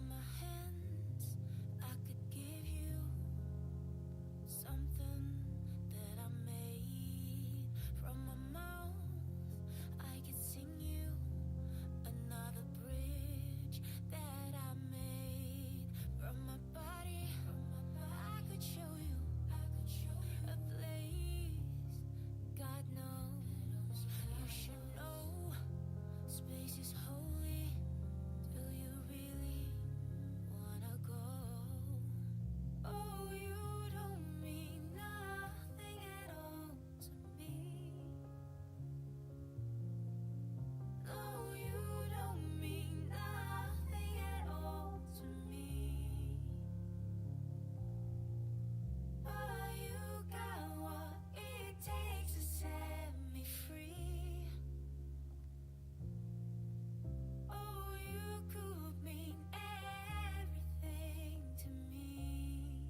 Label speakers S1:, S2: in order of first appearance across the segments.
S1: from my hands, I could give you something that I made. From my mouth, I could sing you another bridge that I made. From my body, I could show you a place. God knows you should know space is holy. Do you really wanna go? Oh, you don't mean nothing at all to me. No, you don't mean nothing at all to me. But you got what it takes to set me free. Oh, you could mean everything to me.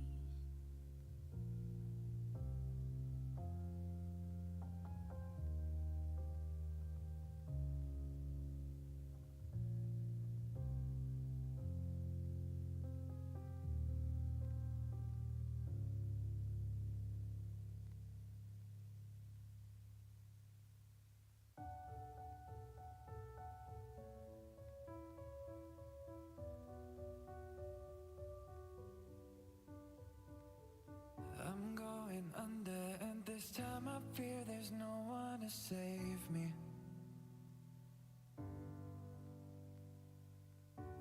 S2: I'm going under, and this time I fear there's no one to save me.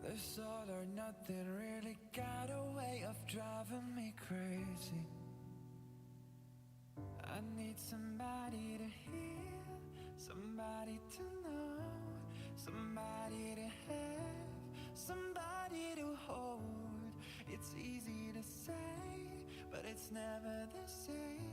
S2: This all or nothing really got a way of driving me crazy. I need somebody to hear, somebody to know, somebody to have, somebody to hold. It's easy to say, but it's never the same.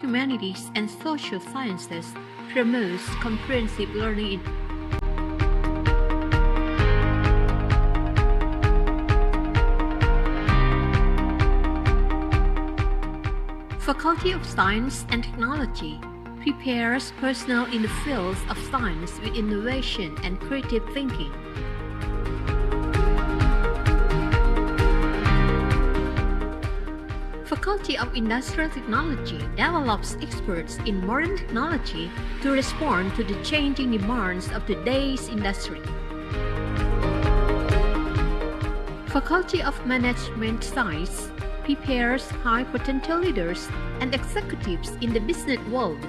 S3: Humanities and Social Sciences promotes comprehensive learning in Faculty of Science and Technology prepares personnel in the fields of science with innovation and creative thinking. Faculty of Industrial Technology develops experts in modern technology to respond to the changing demands of today's industry. Faculty of Management Science prepares high potential leaders and executives in the business world.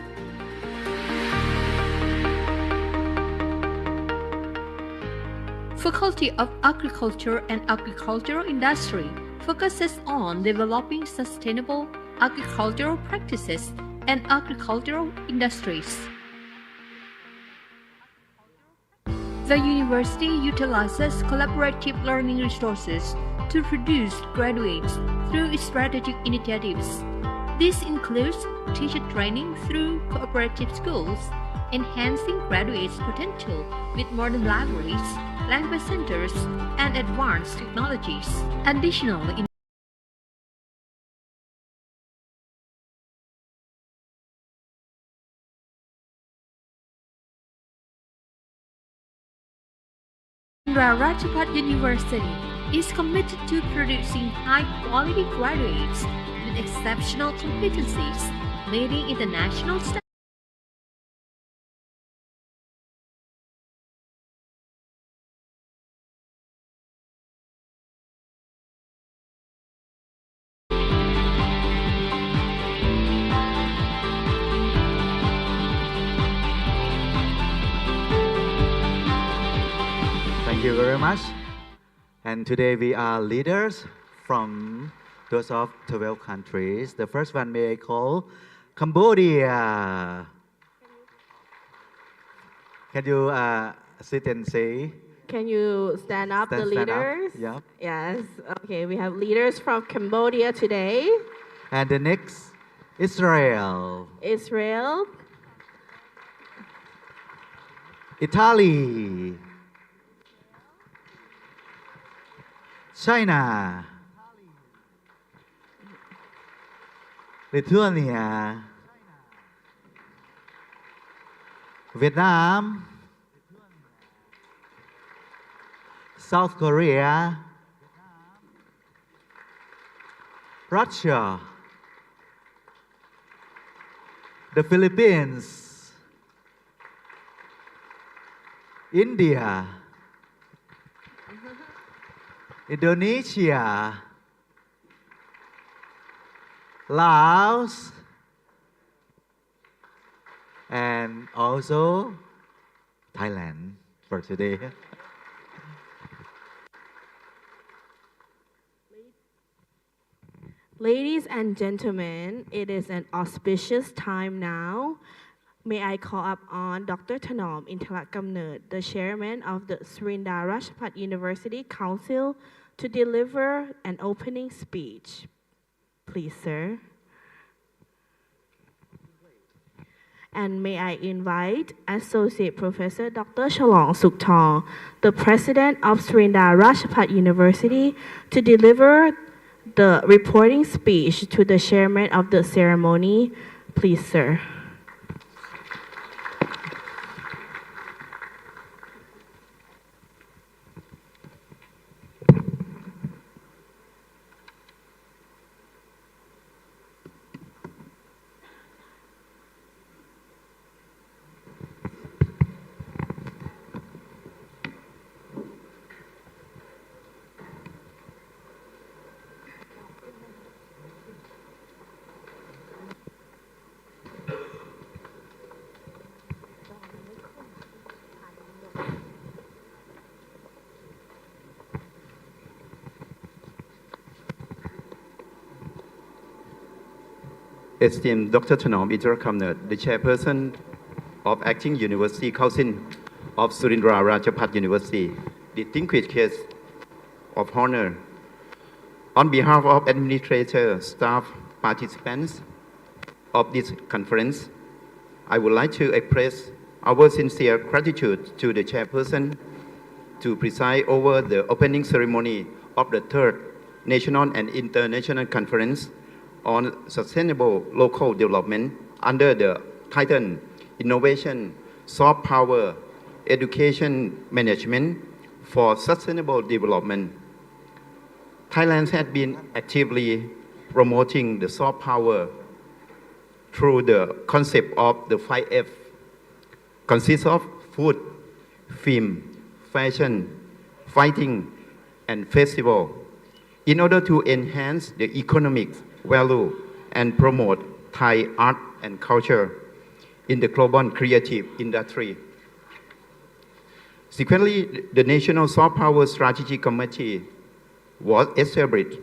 S3: Faculty of Agriculture and Agricultural Industry focuses on developing sustainable agricultural practices and agricultural industries. The university utilizes collaborative learning resources to produce graduates through strategic initiatives. This includes teacher training through cooperative schools, enhancing graduates' potential with modern libraries, language centers, and advanced technologies. Additionally, Yarash University is committed to producing high-quality graduates with exceptional competencies, meeting international standards.
S4: Thank you very much. And today we are leaders from those of 12 countries. The first one may I call Cambodia. Can you sit and say?
S5: Can you stand up, the
S4: Stand up,
S5: leaders?
S4: yeah.
S5: Yes. Okay, we have leaders from Cambodia today.
S4: And the next, Israel,
S5: Israel,
S4: Italy, China, Lithuania, Vietnam, South Korea, Russia, the Philippines, India, Indonesia, Laos, and also Thailand for today.
S5: ladies and gentlemen, it is an auspicious time now. May I call up on Dr. Thanom Inthalakamnert, the chairman of the Surin Darashpat University Council, to deliver an opening speech. Please, sir. And may I invite Associate Professor Dr. Chalong Suktong, the president of Surin Darashpat University, to deliver the reporting speech to the chairman of the ceremony. Please, sir.
S6: Esteemed Dr. Thanom Inthalakamnert, the chairperson of Acting University Council of Surindra Rajapat University, distinguished guests of honor. On behalf of administrators, staff, participants, of this conference, I would like to express our sincere gratitude to the chairperson to preside over the opening ceremony of the third National and International Conference on Sustainable Local Development under the title Innovation, Soft Power, Education Management for Sustainable Development. Thailand has been actively promoting the soft power through the concept of the 5F, consists of food, film, fashion, fighting, and festival, in order to enhance the economic value and promote Thai art and culture in the global creative industry. Secondly, the National Soft Power Strategy Committee was established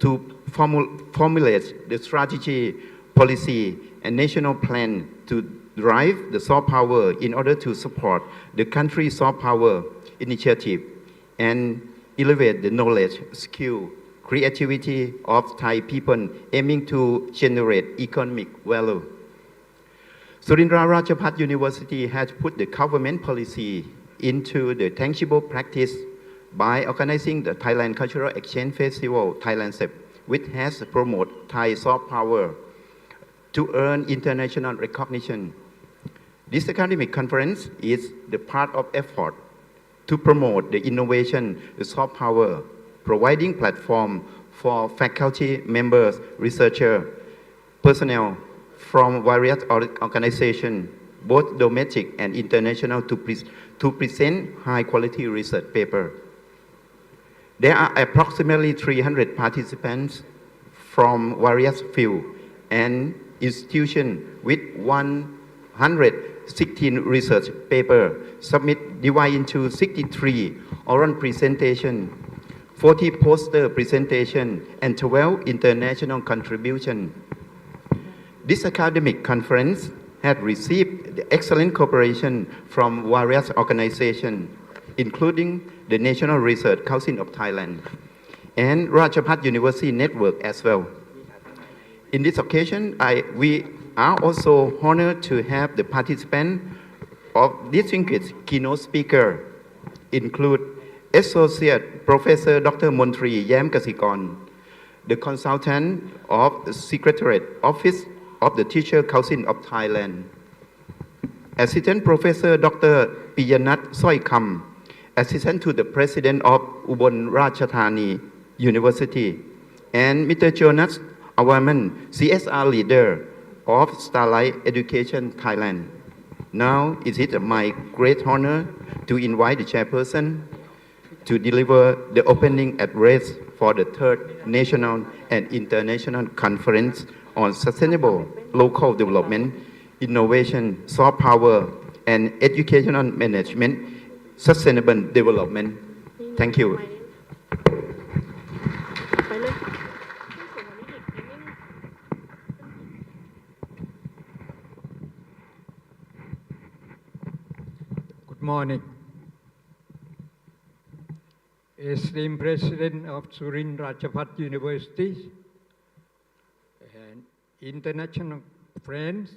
S6: to formulate the strategy, policy, and national plan to drive the soft power in order to support the country's soft power initiative and elevate the knowledge, skill, creativity of Thai people aiming to generate economic value. Surin Rajabhat University has put the government policy into the tangible practice by organizing the Thailand Cultural Exchange Festival, Thailand-CEF, which has promoted Thai soft power to earn international recognition. This academic conference is the part of effort to promote the innovation, the soft power, providing platform for faculty members, researchers, personnel from various organizations, both domestic and international, to present high-quality research papers. There are approximately 300 participants from various fields and institutions with 116 research papers divided into 63 oral presentations, 40 poster presentations, and 12 international contributions. This academic conference has received the excellent cooperation from various organizations, including the National Research Council of Thailand and Rajabhat University Network as well. In this occasion, we are also honored to have the participants of distinguished keynote speakers include Associate Professor Dr. Montri Yam Kasikon, the consultant of the Secretariat Office of the Teacher Council of Thailand, Assistant Professor Dr. Piyanat Soikam, Assistant to the President of Ubon Ratchathani University, and Mr. Jonas Awaman, CSR Leader of Starlight Education Thailand. Now it is my great honor to invite the chairperson to deliver the opening address for the third National and International Conference on Sustainable Local Development, Innovation, Soft Power, and Educational Management, Sustainable Development. Thank you.
S7: Good morning. Esteemed President of Surin Rajabhat University and international friends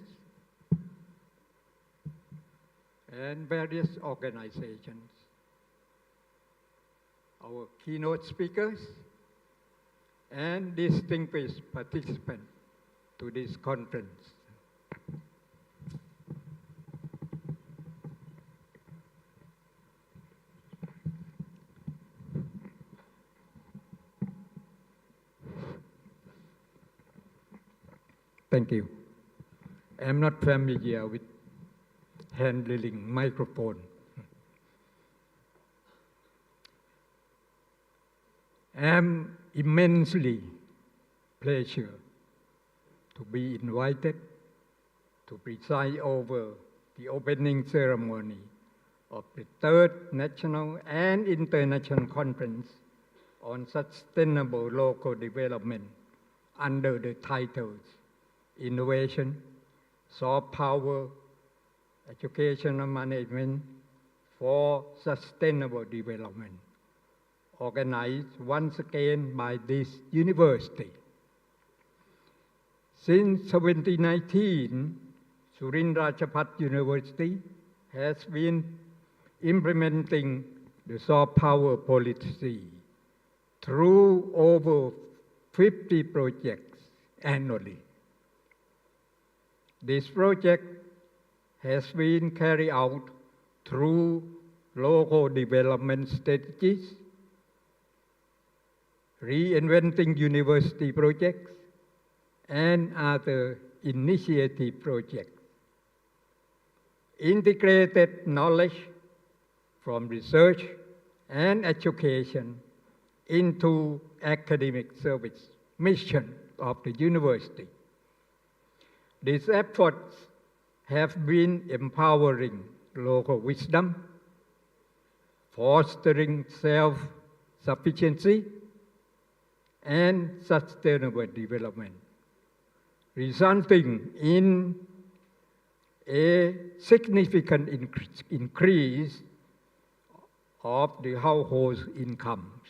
S7: and various organizations, our keynote speakers, and distinguished participants to this conference. Thank you. I'm not familiar with handling microphone. I'm immensely pleasure to be invited to preside over the opening ceremony of the third National and International Conference on Sustainable Local Development under the titles Innovation, Soft Power, Educational Management for Sustainable Development, organized once again by this university. Since 2019, Surin Rajaphat University has been implementing the soft power policy through over 50 projects annually. This project has been carried out through local development strategies, reinventing university projects, and other initiative projects. Integrated knowledge from research and education into academic service mission of the university. These efforts have been empowering local wisdom, fostering self-sufficiency, and sustainable development, resulting in a significant increase of the household incomes.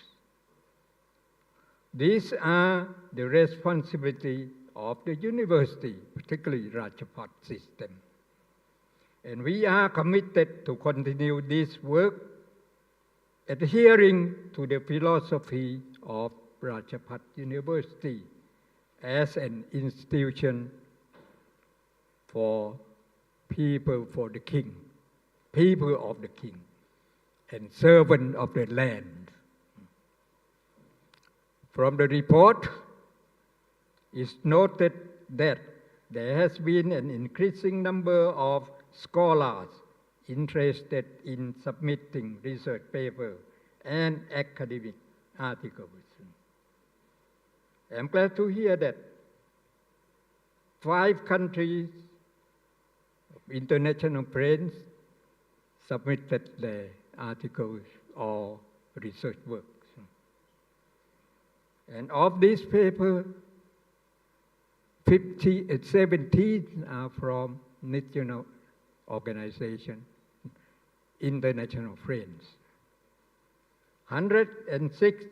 S7: These are the responsibility of the university, particularly Rajaphat system. And we are committed to continue this work, adhering to the philosophy of Rajaphat University as an institution for people for the king, people of the king, and servant of the land. From the report, it's noted that there has been an increasing number of scholars interested in submitting research papers and academic articles. I'm glad to hear that 5 countries of international friends submitted their articles or research works. And of these papers, 17 are from national organizations, international friends. 106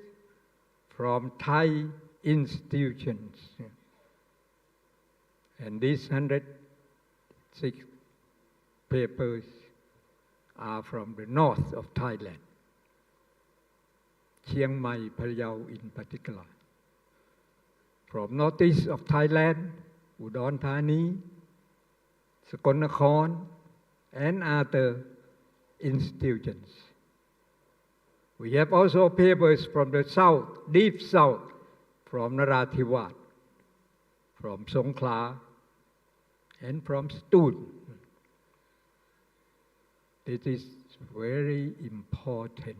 S7: from Thai institutions. And these 106 papers are from the north of Thailand, Chiang Mai, Phayao in particular. From northeast of Thailand, Udon Thani, Sakon Nakhon, and other institutions. We have also papers from the south, deep south, from Narathiwat, from Songkhla, and from Ston. This is very important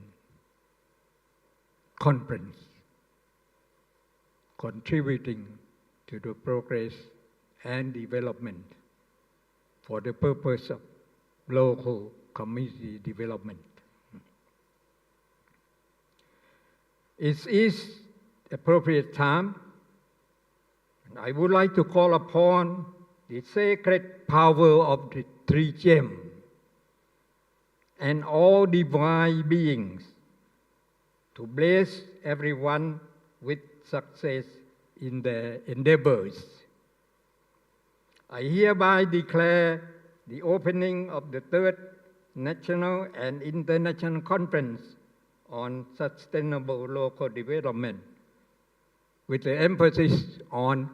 S7: conference, contributing to the progress and development for the purpose of local community development. It is appropriate time, and I would like to call upon the sacred power of the 3 gems and all divine beings to bless everyone with success in their endeavors. I hereby declare the opening of the 3rd National and International Conference on Sustainable Local Development, with the emphasis on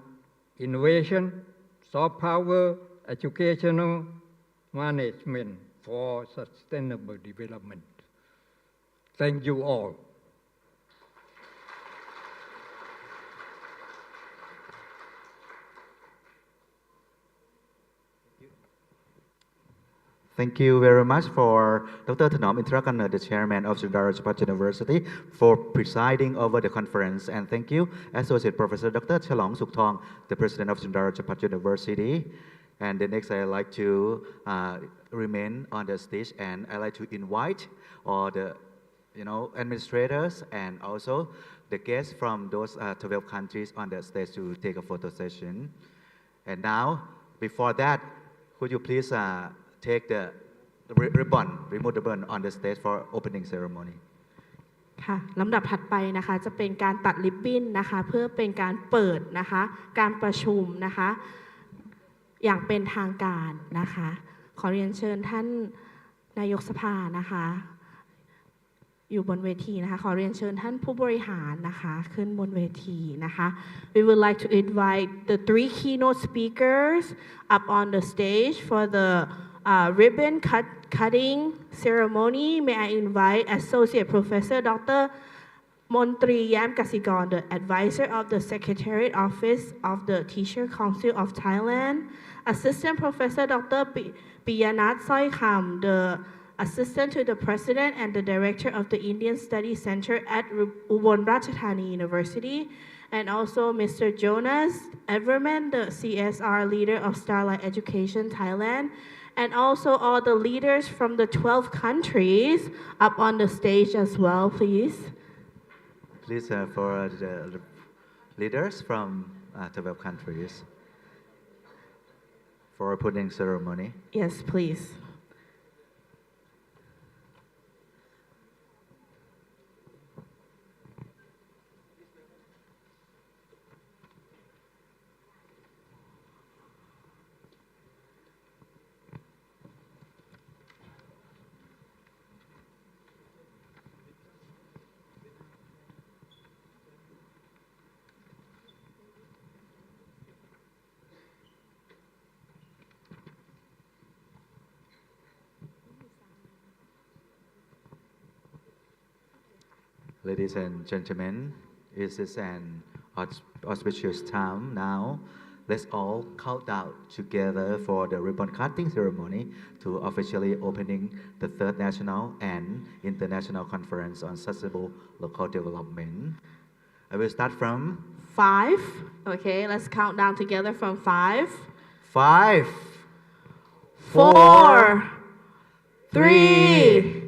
S7: innovation, soft power, educational management for sustainable development. Thank you all.
S4: Thank you very much for Dr. Thanom Intrakanert, the chairman of Surin Rajaphat University, for presiding over the conference. And thank you, Associate Professor Dr. Chalong Sukthong, the president of Surin Rajaphat University. And the next, I'd like to remain on the stage, and I'd like to invite all the administrators and also the guests from those 12 countries on the stage to take a photo session. And now, before that, could you please take the ribbon, remove the ribbon on the stage for opening ceremony.
S5: ค่ะลำดับถัดไปนะคะจะเป็นการตัดริบบิ้นนะคะเพื่อเป็นการเปิดนะคะการประชุมนะคะอย่างเป็นทางการนะคะขอเรียนเชิญท่านนายกสภานะคะอยู่บนเวทีนะคะขอเรียนเชิญท่านผู้บริหารนะคะขึ้นบนเวทีนะคะ We would like to invite the 3 keynote speakers up on the stage for the ribbon cutting ceremony. May I invite Associate Professor Dr. Montri Yam Kasikon, the advisor of the Secretariat Office of the Teacher Council of Thailand, Assistant Professor Dr. Piyanat Soikham, the Assistant to the President and the Director of the Indian Studies Center at Ubon Ratchathani University, and also Mr. Jonas Everman, the CSR leader of Starlight Education Thailand, and also all the leaders from the 12 countries up on the stage as well, please.
S4: Please for the leaders from 12 countries for opening ceremony.
S5: Yes, please.
S4: Ladies and gentlemen, it is an auspicious time now. Let's all count down together for the ribbon cutting ceremony to officially opening the third national and international conference on sustainable local development. I will start from
S5: 5. Okay, let's count down together from 5.
S4: 5,
S5: 4, 3,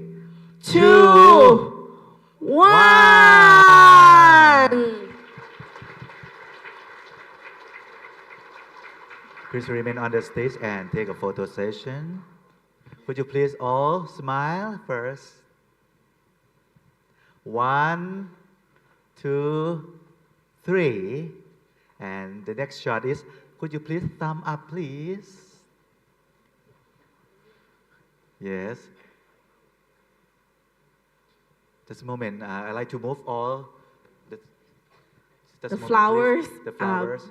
S5: 2, 1.
S4: Please remain on the stage and take a photo session. Could you please all smile first? 1, 2, 3. And the next shot is, could you please thumb up, please? Yes. Just a moment. I like to move all the
S5: flowers,
S4: The flowers.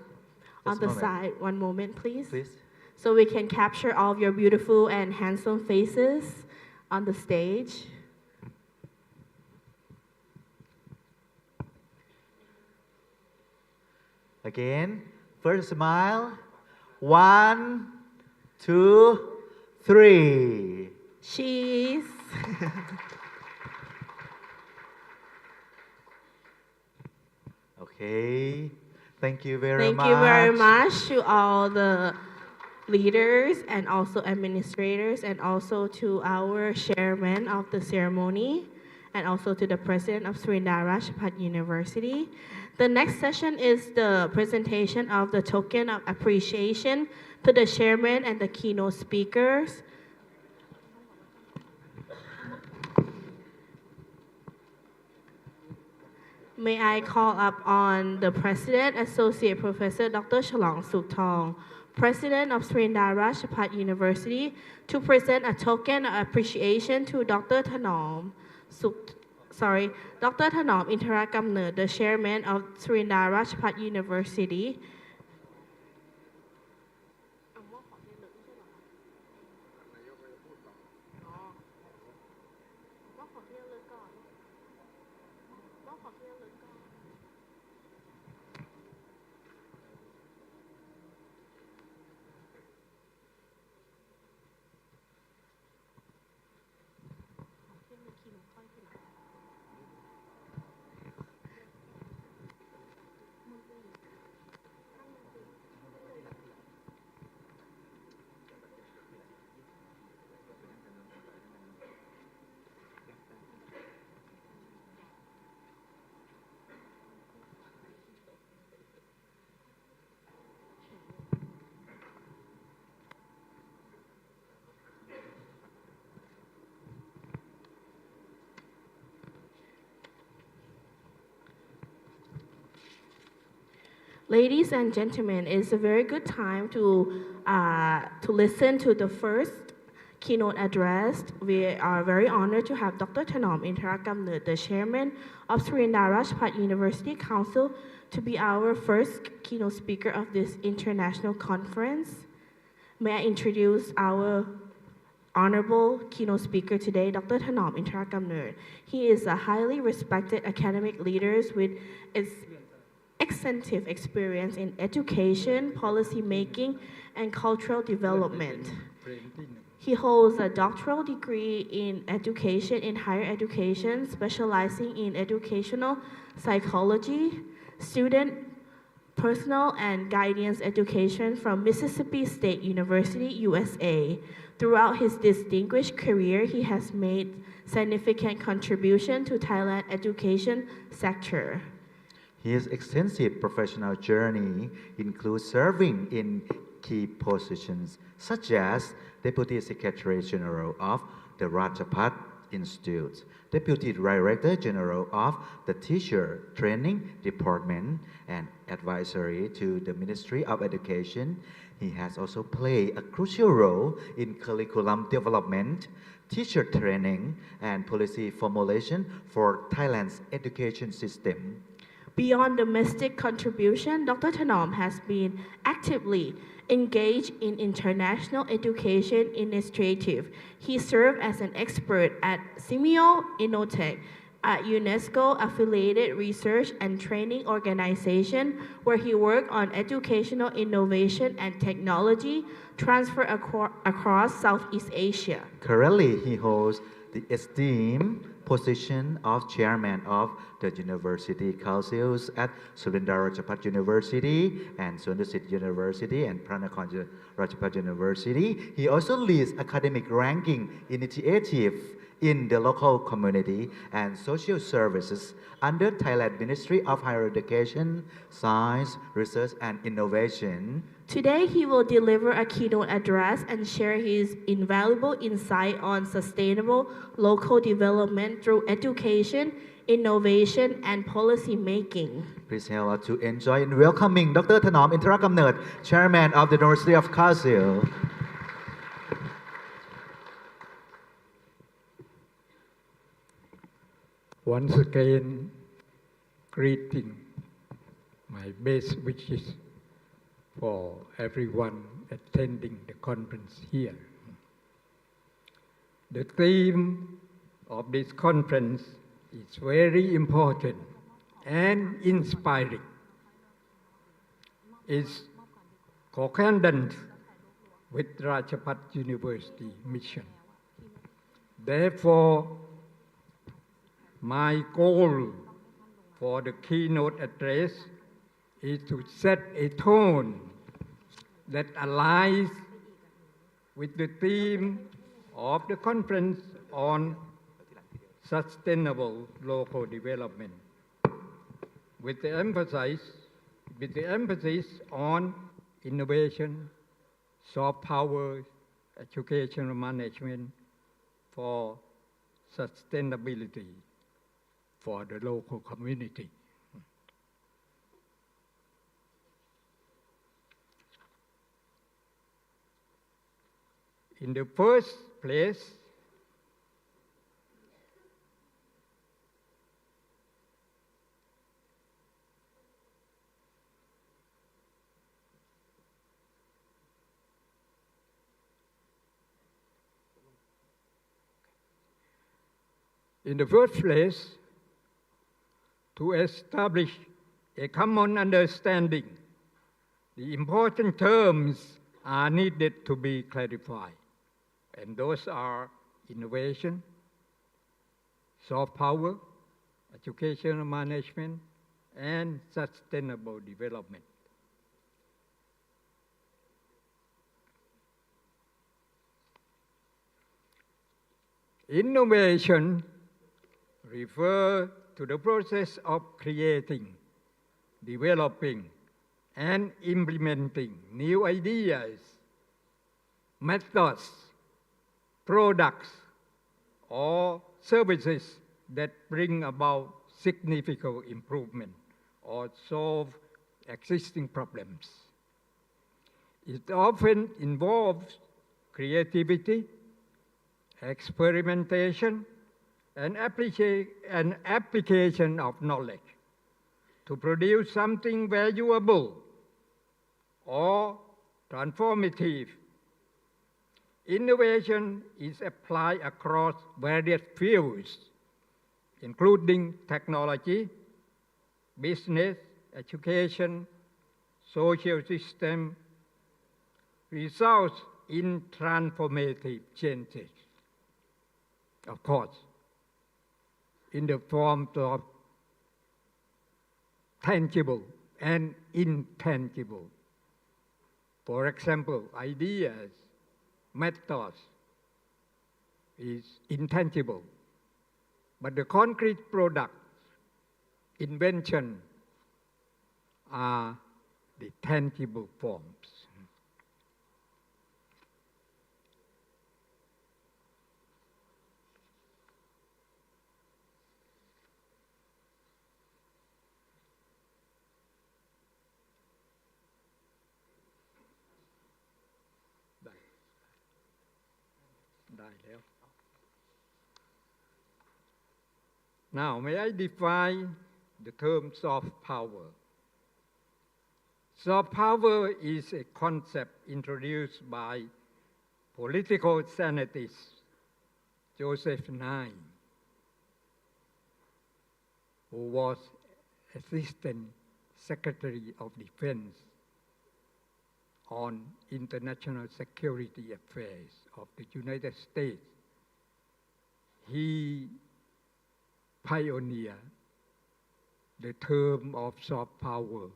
S5: on
S4: Just a
S5: the
S4: moment.
S5: side. One moment, please.
S4: Please.
S5: So we can capture all of your beautiful and handsome faces on the stage.
S4: Again, first smile. 1, 2, 3.
S5: Cheese.
S4: Okay. Thank you very much.
S5: Thank you very much to all the leaders and also administrators and also to our chairman of the ceremony and also to the president of Surin Yarachapat University. The next session is the presentation of the token of appreciation to the chairman and the keynote speakers. May I call up on the President, Associate Professor Dr. Chalong Suktong, President of Surin Yarachapat University, to present a token of appreciation to Dr. Thanom Interakamner, the Chairman of Surin Yarachapat University. Ladies and gentlemen, it's a very good time to listen to the first keynote address. We are very honored to have Dr. Thanom Interakamnert, the chairman of Surin Darashpat University Council, to be our first keynote speaker of this international conference. May I introduce our honorable keynote speaker today, Dr. Thanom Interakamnert. He is a highly respected academic leader with extensive experience in education, policy making, and cultural development. He holds a doctoral degree in education in higher education, specializing in educational psychology, student personal and guidance education from Mississippi State University, USA. Throughout his distinguished career, he has made significant contribution to Thailand education sector.
S4: His extensive professional journey includes serving in key positions such as Deputy Secretary General of the Rajaphat Institute, Deputy Director General of the Teacher Training Department, and advisory to the Ministry of Education. He has also played a crucial role in curriculum development, teacher training, and policy formulation for Thailand's education system.
S5: Beyond domestic contribution, Dr. Thanom has been actively engaged in international education initiative. He served as an expert at Simeo Innotech, a UNESCO-affiliated research and training organization where he worked on educational innovation and technology transfer across Southeast Asia.
S4: Currently, he holds the esteemed position of chairman of the university councils at Surin Darashpat University and Surin University and Pranakon Rajaphat University. He also leads academic ranking initiative in the local community and social services under Thailand Ministry of Higher Education, Science, Research and Innovation.
S5: Today, he will deliver a keynote address and share his invaluable insight on sustainable local development through education, innovation, and policy making.
S4: Please help us to enjoy and welcoming Dr. Thanom Interakamnert, Chairman of the University of Council.
S7: Once again, greeting, my best wishes for everyone attending the conference here. The theme of this conference is very important and inspiring. It's concordant with Rajaphat University mission. Therefore, my goal for the keynote address is to set a tone that aligns with the theme of the conference on sustainable local development, with the emphasis on innovation, soft power, educational management for sustainability for the local community. In the first place, to establish a common understanding, the important terms are needed to be clarified, and those are innovation, soft power, educational management, and sustainable development. Innovation refers to the process of creating, developing, and implementing new ideas, methods, products, or services that bring about significant improvement or solve existing problems. It often involves creativity, experimentation, and application of knowledge to produce something valuable or transformative. Innovation is applied across various fields, including technology, business, education, social system, results in transformative changes. Of course, in the form of tangible and intangible. For example, ideas, methods is intangible, but the concrete products, invention, are the tangible forms. Now, may I define the term soft power? Soft power is a concept introduced by political scientist Joseph Nye, who was Assistant Secretary of Defense on International Security Affairs of the United States. He pioneered the term of soft power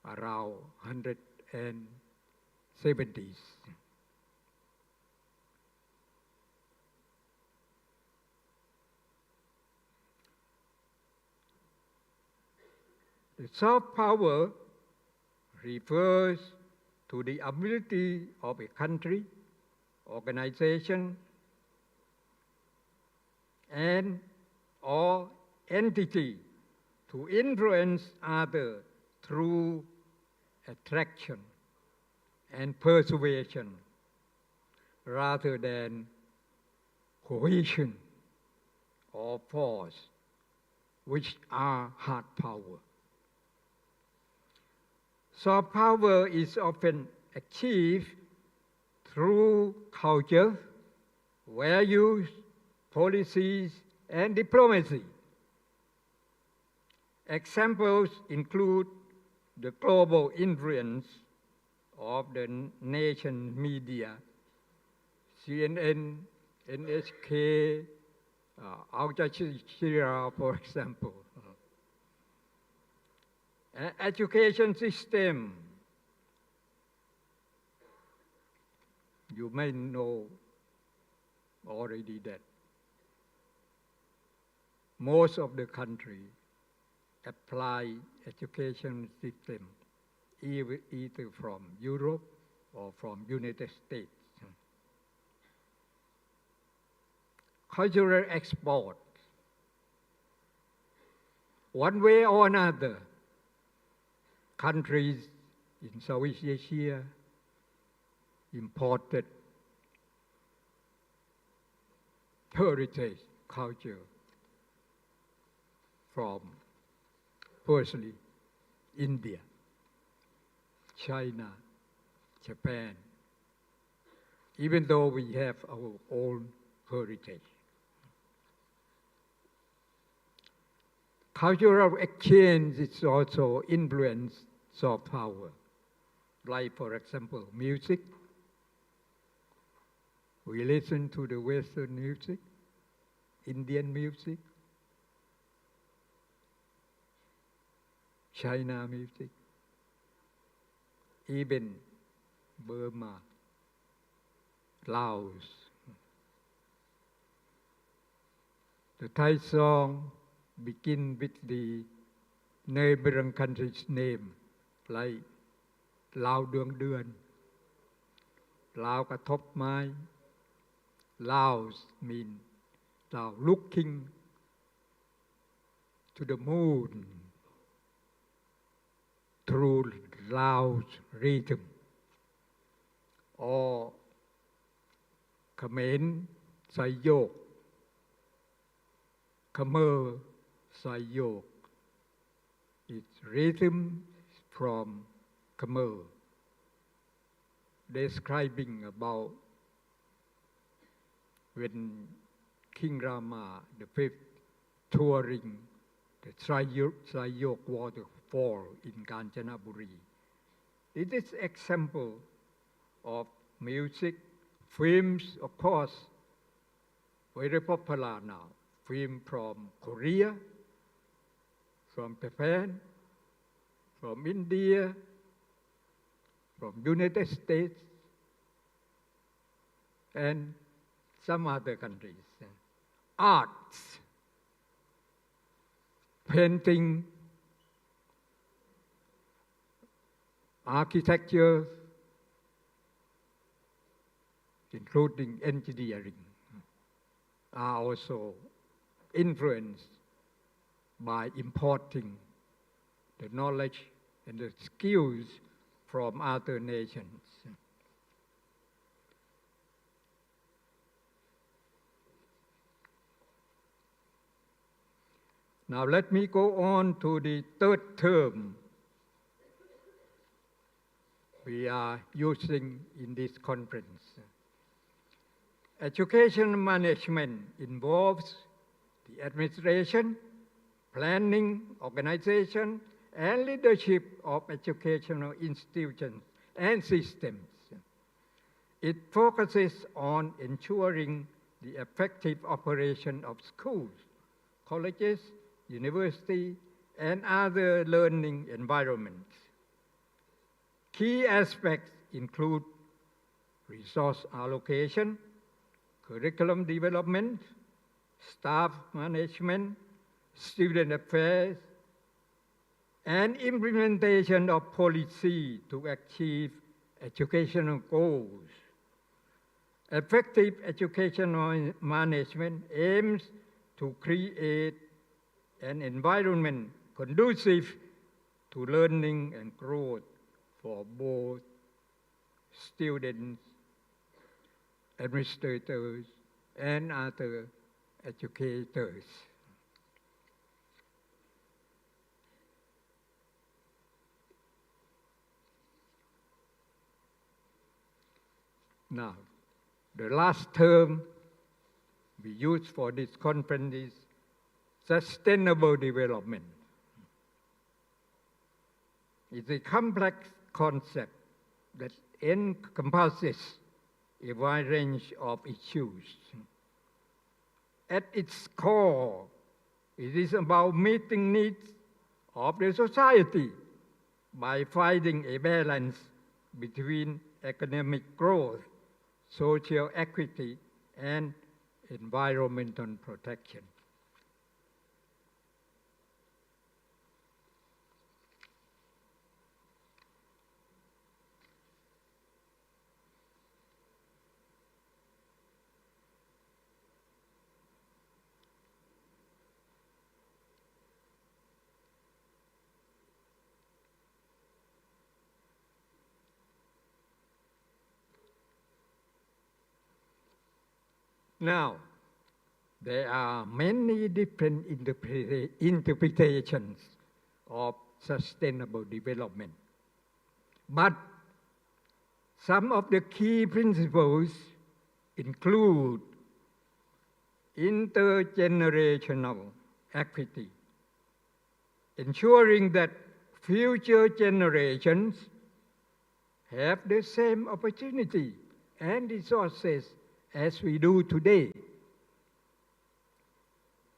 S7: around 170s. The soft power refers to the ability of a country, organization, and or entity to influence others through attraction and persuasion rather than coercion or force, which are hard power. Soft power is often achieved through culture, values, policies, and diplomacy. Examples include the global influence of the nation media, CNN, NHK, Al Jazeera, for example. Education system, you may know already that most of the country apply education system either from Europe or from United States. Cultural export, one way or another, countries in Southeast Asia imported heritage culture from firstly India, China, Japan, even though we have our own heritage. Cultural exchange is also influence soft power, like for example music. We listen to the Western music, Indian music, China music, even Burma, Laos. The Thai song begin with the neighboring country's name, like Lao Duong Duan, Lao Katop Mai. Laos mean Lao looking to the moon. through loud rhythm or เขมรไซโยกเขมรไซโยก its rhythm from Khmer describing about when King Rama the Fifth touring the Sayok waterfall in Kanchanaburi. It is example of music, films, of course, very popular now. Film from Korea, from Japan, from India, from United States, and some other countries. Arts, painting, architecture, including engineering, are also influenced by importing the knowledge and the skills from other nations. Now let me go on to the third term we are using in this conference. Education management involves the administration, planning, organization, and leadership of educational institutions and systems. It focuses on ensuring the effective operation of schools, colleges, universities, and other learning environments. Key aspects include resource allocation, curriculum development, staff management, student affairs, and implementation of policy to achieve educational goals. Effective educational management aims to create an environment conducive to learning and growth for both students, administrators, and other educators. Now, the last term we use for this conference is sustainable development. It's a complex concept that encompasses a wide range of issues. At its core, it is about meeting needs of the society by finding a balance between economic growth, social equity, and environmental protection. Now, there are many different interpretations of sustainable development, but some of the key principles include intergenerational equity, ensuring that future generations have the same opportunity and resources as we do today.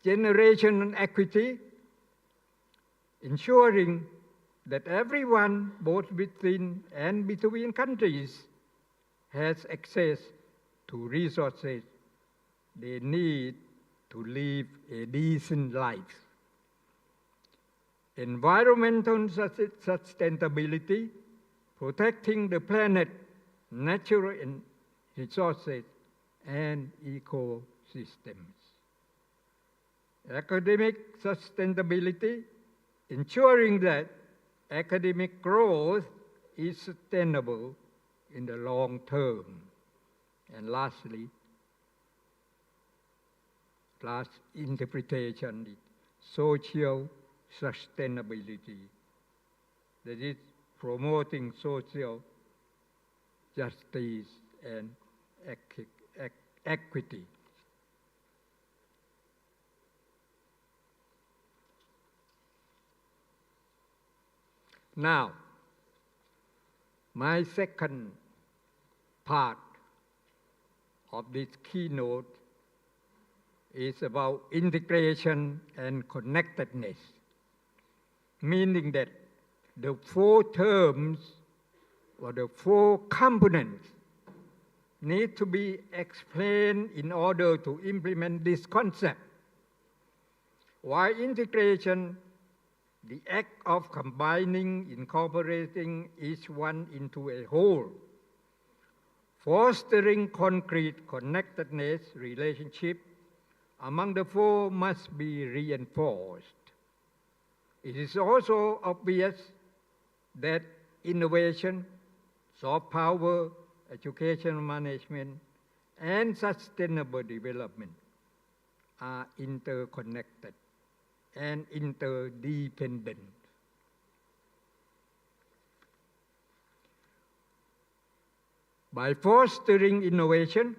S7: Generational equity, ensuring that everyone, both within and between countries, has access to resources they need to live a decent life. Environmental sustainability, protecting the planet, natural resources, and ecosystems. Academic sustainability, ensuring that academic growth is sustainable in the long term. And lastly, last interpretation is social sustainability, that is promoting social justice and equity. Now, my second part of this keynote is about integration and connectedness, meaning that the four terms or the four components need to be explained in order to implement this concept. While integration, the act of combining, incorporating each one into a whole, fostering concrete connectedness relationship among the four must be reinforced. It is also obvious that innovation, soft power, educational management, and sustainable development are interconnected and interdependent. By fostering innovation,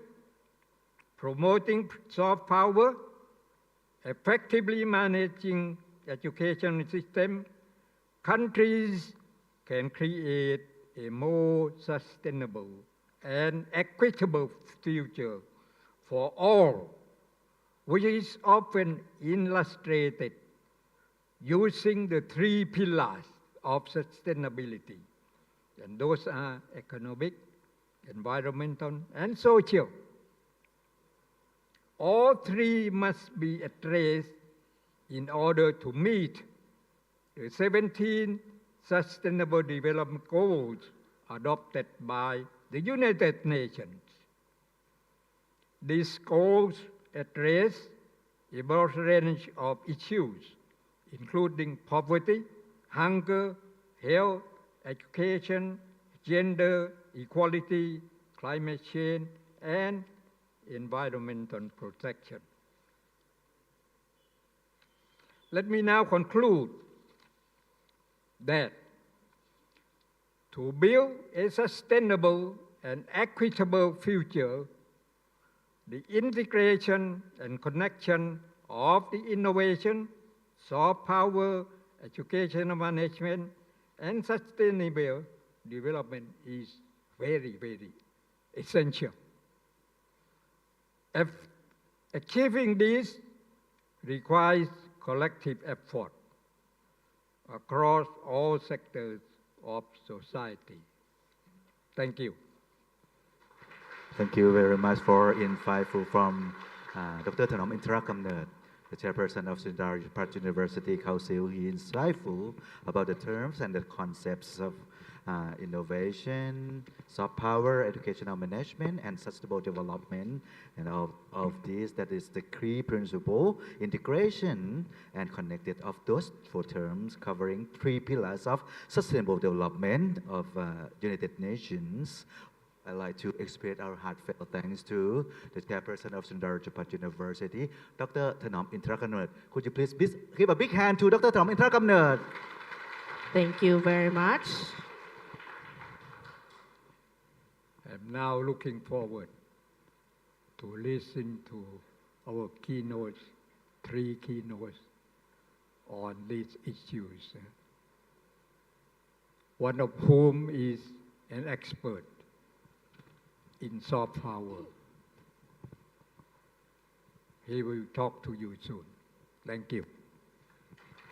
S7: promoting soft power, effectively managing education system, countries can create a more sustainable and equitable future for all, which is often illustrated using the three pillars of sustainability, and those are economic, environmental, and social. All three must be addressed in order to meet the 17 Sustainable Development Goals adopted by the United Nations. These goals address a broad range of issues, including poverty, hunger, health, education, gender equality, climate change, and environmental protection. Let me now conclude that to build a sustainable and equitable future, the integration and connection of the innovation, soft power, educational management, and sustainable development is very, very essential. Achieving this requires collective effort across all sectors of society. Thank you.
S4: Thank you very much for insightful from Dr. Thanom Intrakamnert, the chairperson of Surin University Council. He insightful about the terms and the concepts of innovation, soft power, educational management, and sustainable development. And of these, that is the key principle, integration and connected of those four terms covering three pillars of sustainable development of United Nations. I'd like to express our heartfelt thanks to the chairperson of Surin University, Dr. Thanom Intrakamnert. Could you please give a big hand to Dr. Thanom Intrakamnert?
S5: Thank you very much.
S7: I'm now looking forward to listen to our keynotes, three keynotes on these issues, one of whom is an expert in soft power. He will talk to you soon. Thank you.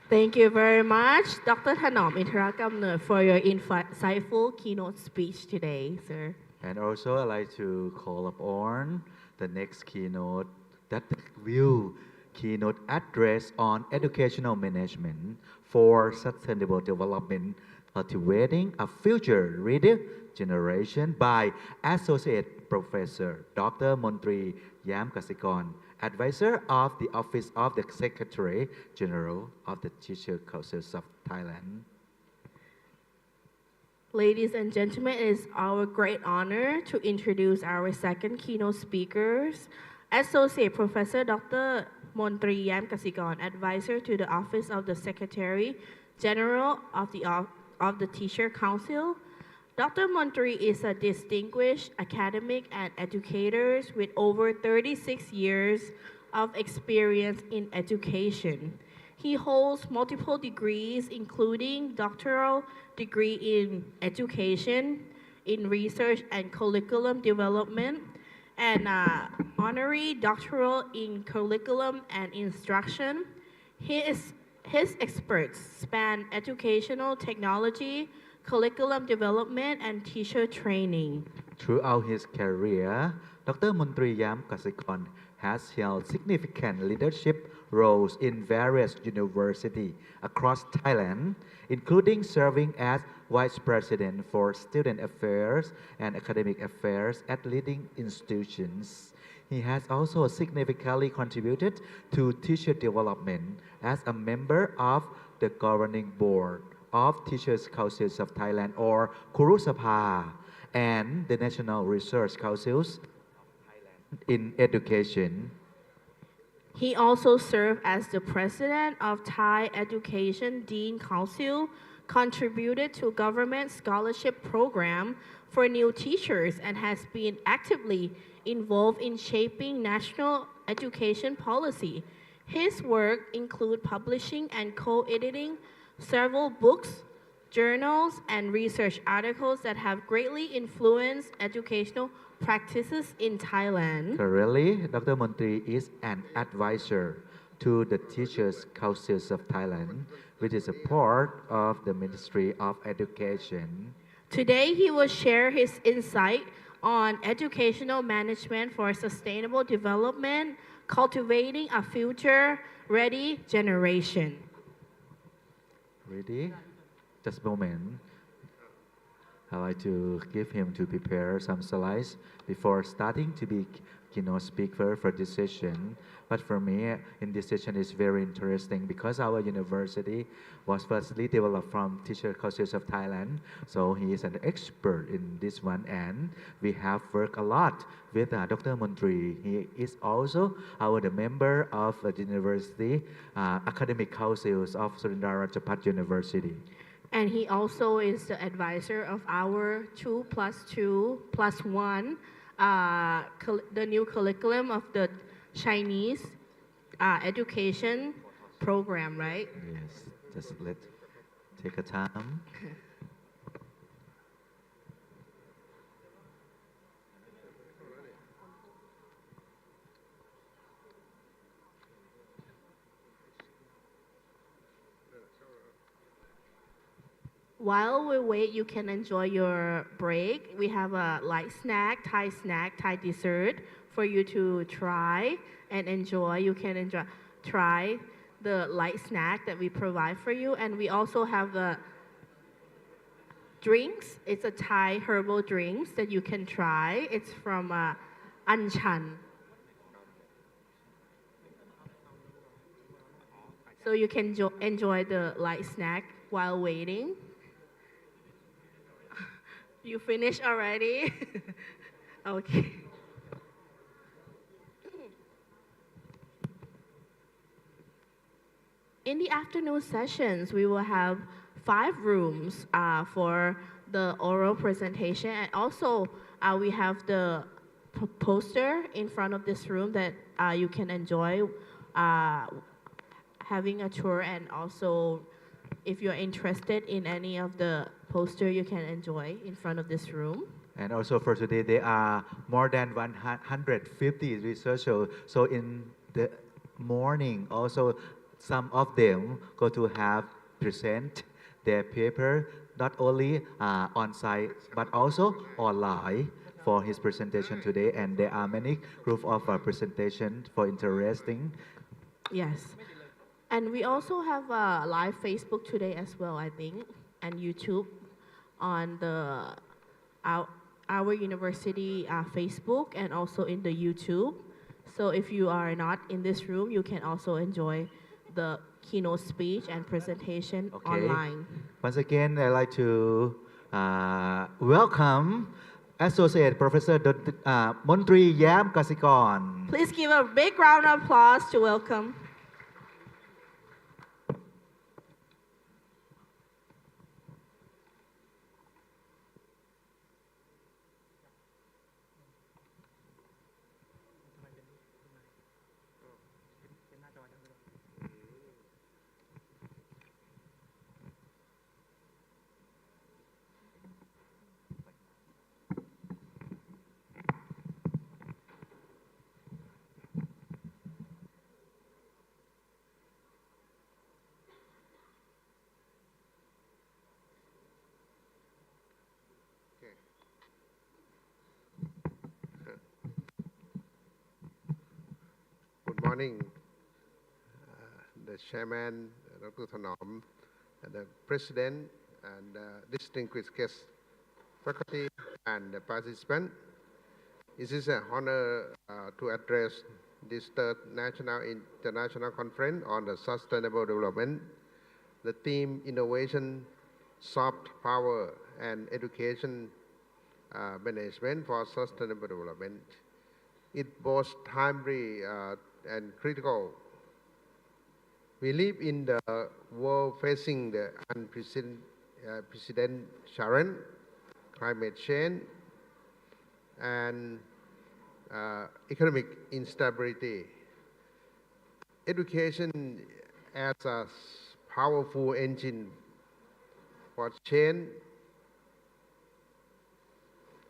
S5: Thank you very much, Dr. Thanom Intrakamnert, for your insightful keynote speech today, sir.
S4: And also, I'd like to call upon the next keynote that will keynote address on educational management for sustainable development, cultivating a future ready generation by Associate Professor Dr. Montri Yam Kasikon, Advisor of the Office of the Secretary General of the Teacher Councils of Thailand.
S5: Ladies and gentlemen, it is our great honor to introduce our second keynote speakers, Associate Professor Dr. Montri Yam Kasikorn, Advisor to the Office of the Secretary General of the Teacher Council. Dr. Montri is a distinguished academic and educator with over 36 years of experience in education. He holds multiple degrees, including doctoral degree in education, in research and curriculum development, and honorary doctoral in curriculum and instruction. His experts span educational technology, curriculum development, and teacher training.
S4: Throughout his career, Dr. Montri Yam Kasikorn has held significant leadership roles in various universities across Thailand, including serving as Vice President for Student Affairs and Academic Affairs at leading institutions. He has also significantly contributed to teacher development as a member of the Governing Board of Teachers Councils of Thailand, or Kurusapha, and the National Research Councils in Education.
S5: He also served as the president of Thai Education Dean Council, contributed to government scholarship program for new teachers, and has been actively involved in shaping national education policy. His work include publishing and co-editing several books, journals, and research articles that have greatly influenced educational practices in Thailand.
S4: Currently, Dr. Montri is an advisor to the Teachers Councils of Thailand, which is a part of the Ministry of Education.
S5: Today, he will share his insight on educational management for sustainable development, cultivating a future-ready generation.
S4: Ready? Just a moment. I'd like to give him to prepare some slides before starting to be keynote speaker for this session. But for me, in this session is very interesting because our university was firstly developed from Teacher Councils of Thailand. So he is an expert in this one, and we have worked a lot with Dr. Montri. He is also the member of the university academic councils of Surin University.
S5: And he also is the advisor of our 2+2+1, the new curriculum of the Chinese education program, right?
S4: Yes, just take a time.
S5: While we wait, you can enjoy your break. We have a light snack, Thai dessert for you to try and enjoy. You can try the light snack that we provide for you. And we also have the drinks. It's a Thai herbal drinks that you can try. It's from Anchan. So you can enjoy the light snack while waiting. You finished already? Okay. In the afternoon sessions, we will have 5 rooms for the oral presentation, and also we have the poster in front of this room that you can enjoy having a tour, and also if you're interested in any of the poster, you can enjoy in front of this room.
S4: And also for today, there are more than 150 researchers. So in the morning, also some of them go to have present their paper, not only on site, but also online for his presentation today. And there are many group of presentation for interesting.
S5: Yes. And we also have a live Facebook today as well, I think, and YouTube on our university Facebook, and also in the YouTube. So if you are not in this room, you can also enjoy the keynote speech and presentation online.
S4: Once again, I'd like to welcome Associate Professor มนตรีแย้มกสิกร
S5: Please give a big round of applause to welcome.
S8: Good morning, the Chairman, Dr. Thanom, the President, and distinguished guests, faculty, and the participants. It is an honor to address this third National International Conference on the Sustainable Development. The theme, Innovation, Soft Power, and Education Management for Sustainable Development. It both timely and critical. We live in the world facing the unprecedented challenge, climate change, and economic instability. Education as a powerful engine for change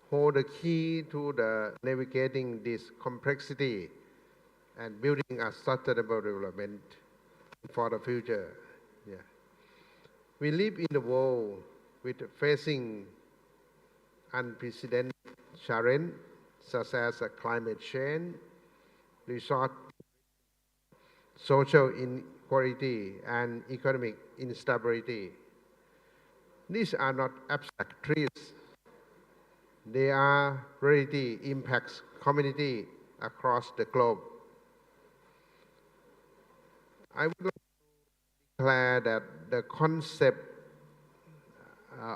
S8: hold the key to the navigating this complexity and building a sustainable development for the future. Yeah. We live in a world with facing unprecedented challenges such as climate change, resource, social inequality, and economic instability. These are not abstract truths. They are reality impacts community across the globe. I would like to declare that the concept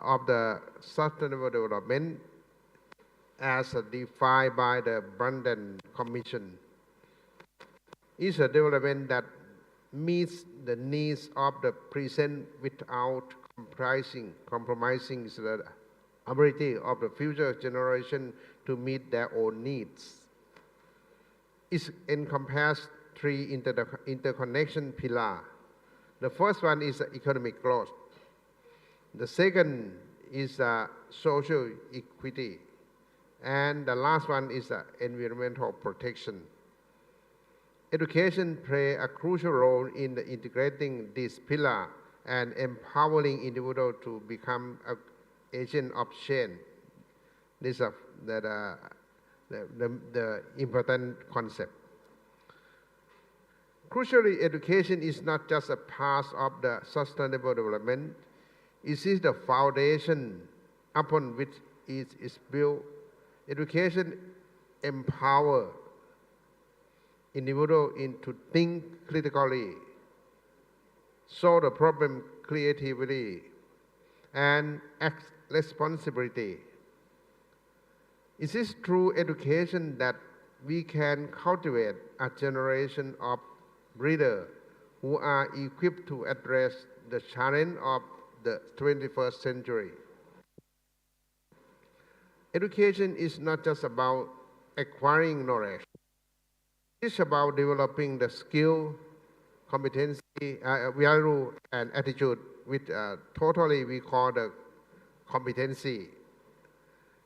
S8: of the sustainable development as defined by the Brundtland Commission is a development that meets the needs of the present without compromising the ability of the future generation to meet their own needs. It encompasses three interconnection pillars. The first one is economic growth. The second is social equity. And the last one is environmental protection. Education plays a crucial role in integrating this pillar and empowering individuals to become an agent of change. This is the important concept. Crucially, education is not just a part of the sustainable development. It is the foundation upon which it is built. Education empowers individuals to think critically, solve the problem creatively, and act responsibly. It is through education that we can cultivate a generation of leaders who are equipped to address the challenge of the 21st century. Education is not just about acquiring knowledge. It's about developing the skill, competency, value, and attitude, which totally we call the competency,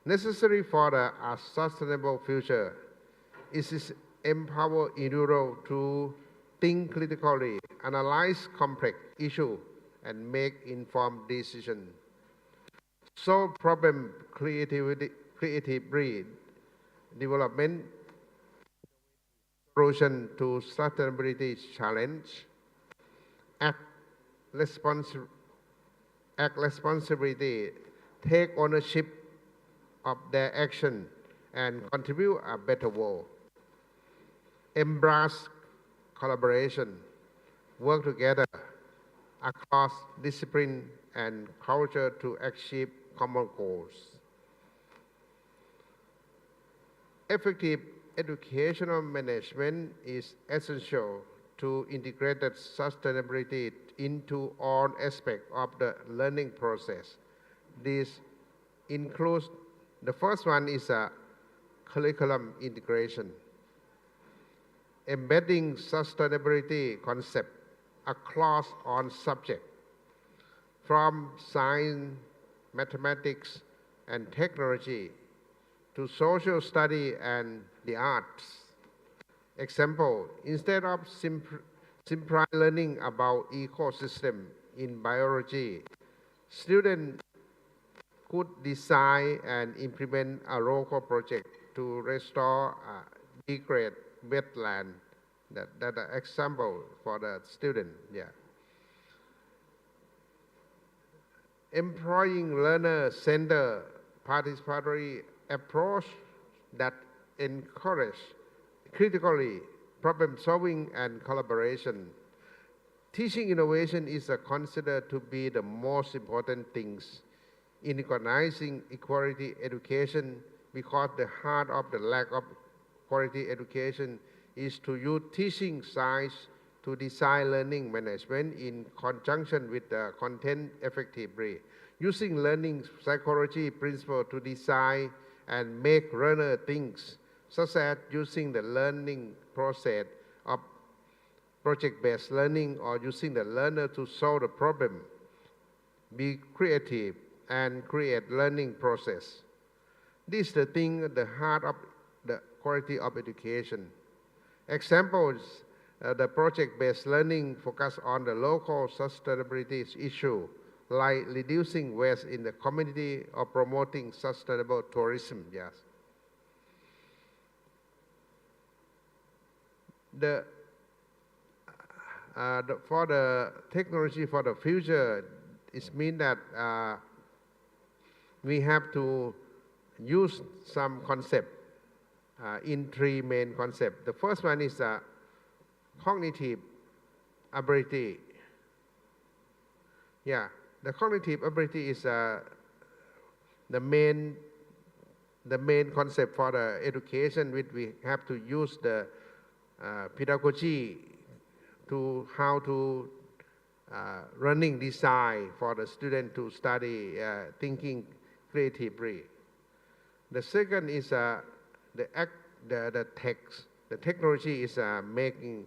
S8: necessary for a sustainable future. It is empower individuals to think critically, analyze complex issues, and make informed decisions. Solve problem creatively, development solution to sustainability challenge, act responsibility, take ownership of their action, and contribute a better world. Embrace collaboration, work together across discipline and culture to achieve common goals. Effective educational management is essential to integrate sustainability into all aspects of the learning process. This includes, the first one is a curriculum integration, embedding sustainability concept across all subjects, from science, mathematics, and technology to social study and the arts. Example, instead of simply learning about ecosystem in biology, students could design and implement a local project to restore degraded wetland. That's an example for the student. Yeah. Employing learner-centered participatory approach that encourage critically problem solving and collaboration. Teaching innovation is considered to be the most important things in organizing equality education, because the heart of the lack of quality education is to use teaching science to design learning management in conjunction with the content effectively, using learning psychology principle to design and make learner things, such as using the learning process of project-based learning or using the learner to solve the problem. Be creative and create learning process. This is the thing at the heart of the quality of education. Examples, the project-based learning focus on the local sustainability issue, like reducing waste in the community or promoting sustainable tourism. Yes. For the technology for the future, it means that we have to use some concept in three main concepts. The first one is cognitive ability. Yeah, the cognitive ability is the main concept for the education, which we have to use the pedagogy to how to running design for the student to study thinking creatively. The second is the text. The technology is making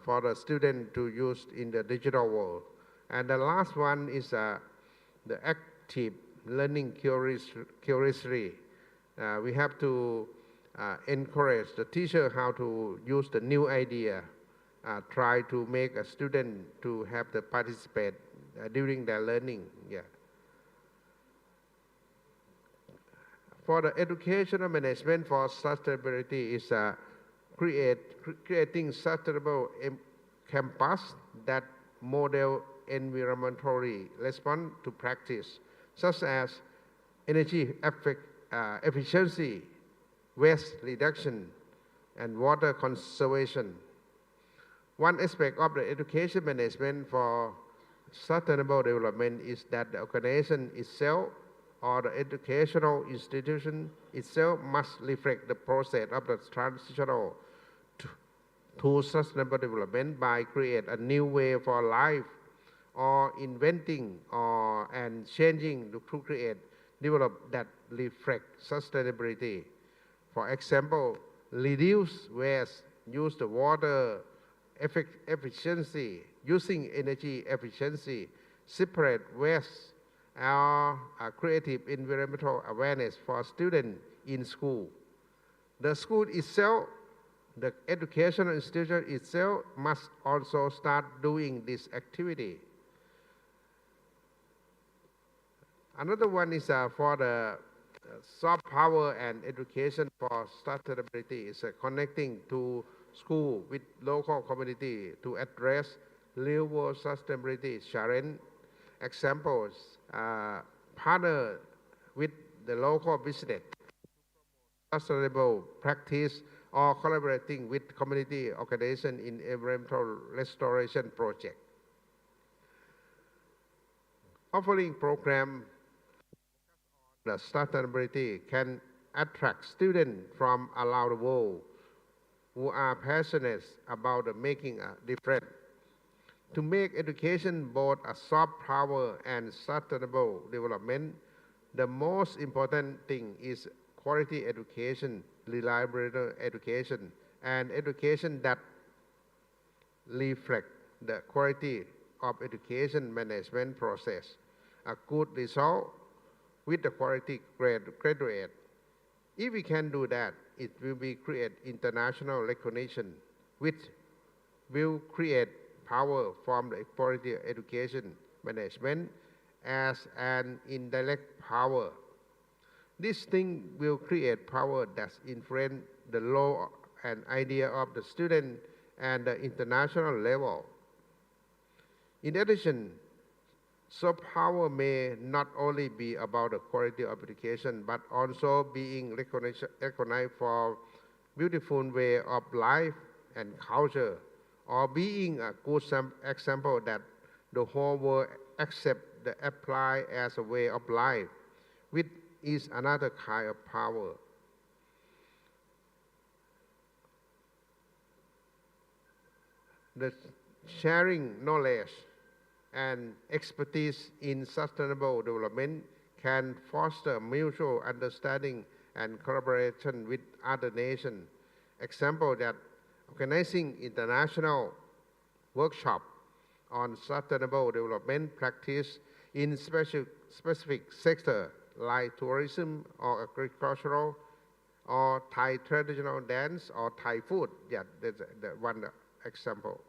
S8: for the student to use in the digital world. And the last one is the active learning curiously. We have to encourage the teacher how to use the new idea, try to make a student to have the participate during their learning. Yeah. For the educational management for sustainability is creating sustainable campus that model environmentally response to practice, such as energy efficiency, waste reduction, and water conservation. One aspect of the education management for sustainable development is that the organization itself or the educational institution itself must reflect the process of the transitional to sustainable development by create a new way for life, or inventing and changing to create, develop that reflect sustainability. For example, reduce waste, use the water efficiency, using energy efficiency, separate waste, or creative environmental awareness for students in school. The school itself, the educational institution itself must also start doing this activity. Another one is for the soft power and education for sustainability is connecting to school with local community to address real-world sustainability challenge. Examples, partner with the local business, sustainable practice, or collaborating with community organization in environmental restoration project. Offering program the sustainability can attract students from around the world who are passionate about making a difference. To make education both a soft power and sustainable development, the most important thing is quality education, reliable education, and education that reflect the quality of education management process. A good result with the quality graduate. If we can do that, it will be create international recognition, which will create power from the quality education management as an indirect power. This thing will create power that influence the law and idea of the student and the international level. In addition, soft power may not only be about the quality of education, but also being recognized for beautiful way of life and culture, or being a good example that the whole world accept the apply as a way of life, which is another kind of power. The sharing knowledge and expertise in sustainable development can foster mutual understanding and collaboration with other nations. Example that organizing international workshop on sustainable development practice in specific sector like tourism or agricultural or Thai traditional dance or Thai food. Yeah, that's the one example.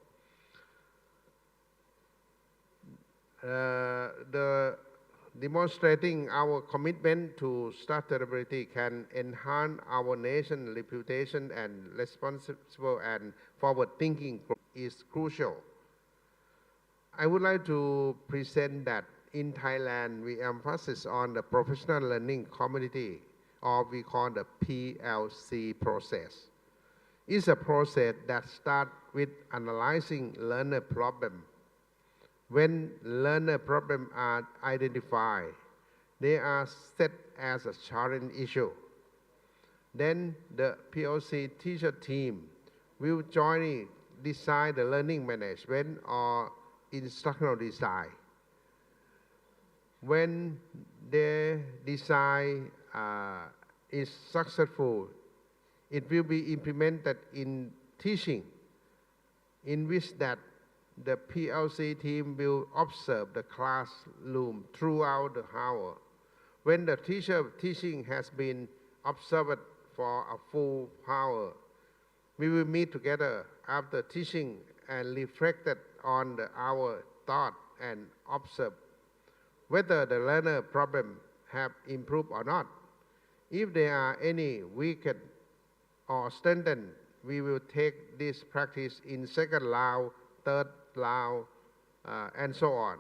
S8: The demonstrating our commitment to sustainability can enhance our nation's reputation, and responsible and forward-thinking is crucial. I would like to present that in Thailand, we emphasize on the professional learning community, or we call the PLC process. It's a process that starts with analyzing learner problem. When learner problems are identified, they are set as a challenge issue. Then the PLC teacher team will jointly design the learning management or instructional design. When their design is successful, it will be implemented in teaching, in which that the PLC team will observe the classroom throughout the hour. When the teaching has been observed for a full hour, we will meet together after teaching and reflected on the hour thought and observe whether the learner problem have improved or not. If there are any weakened or strengthened, we will take this practice in second round, third round, and so on.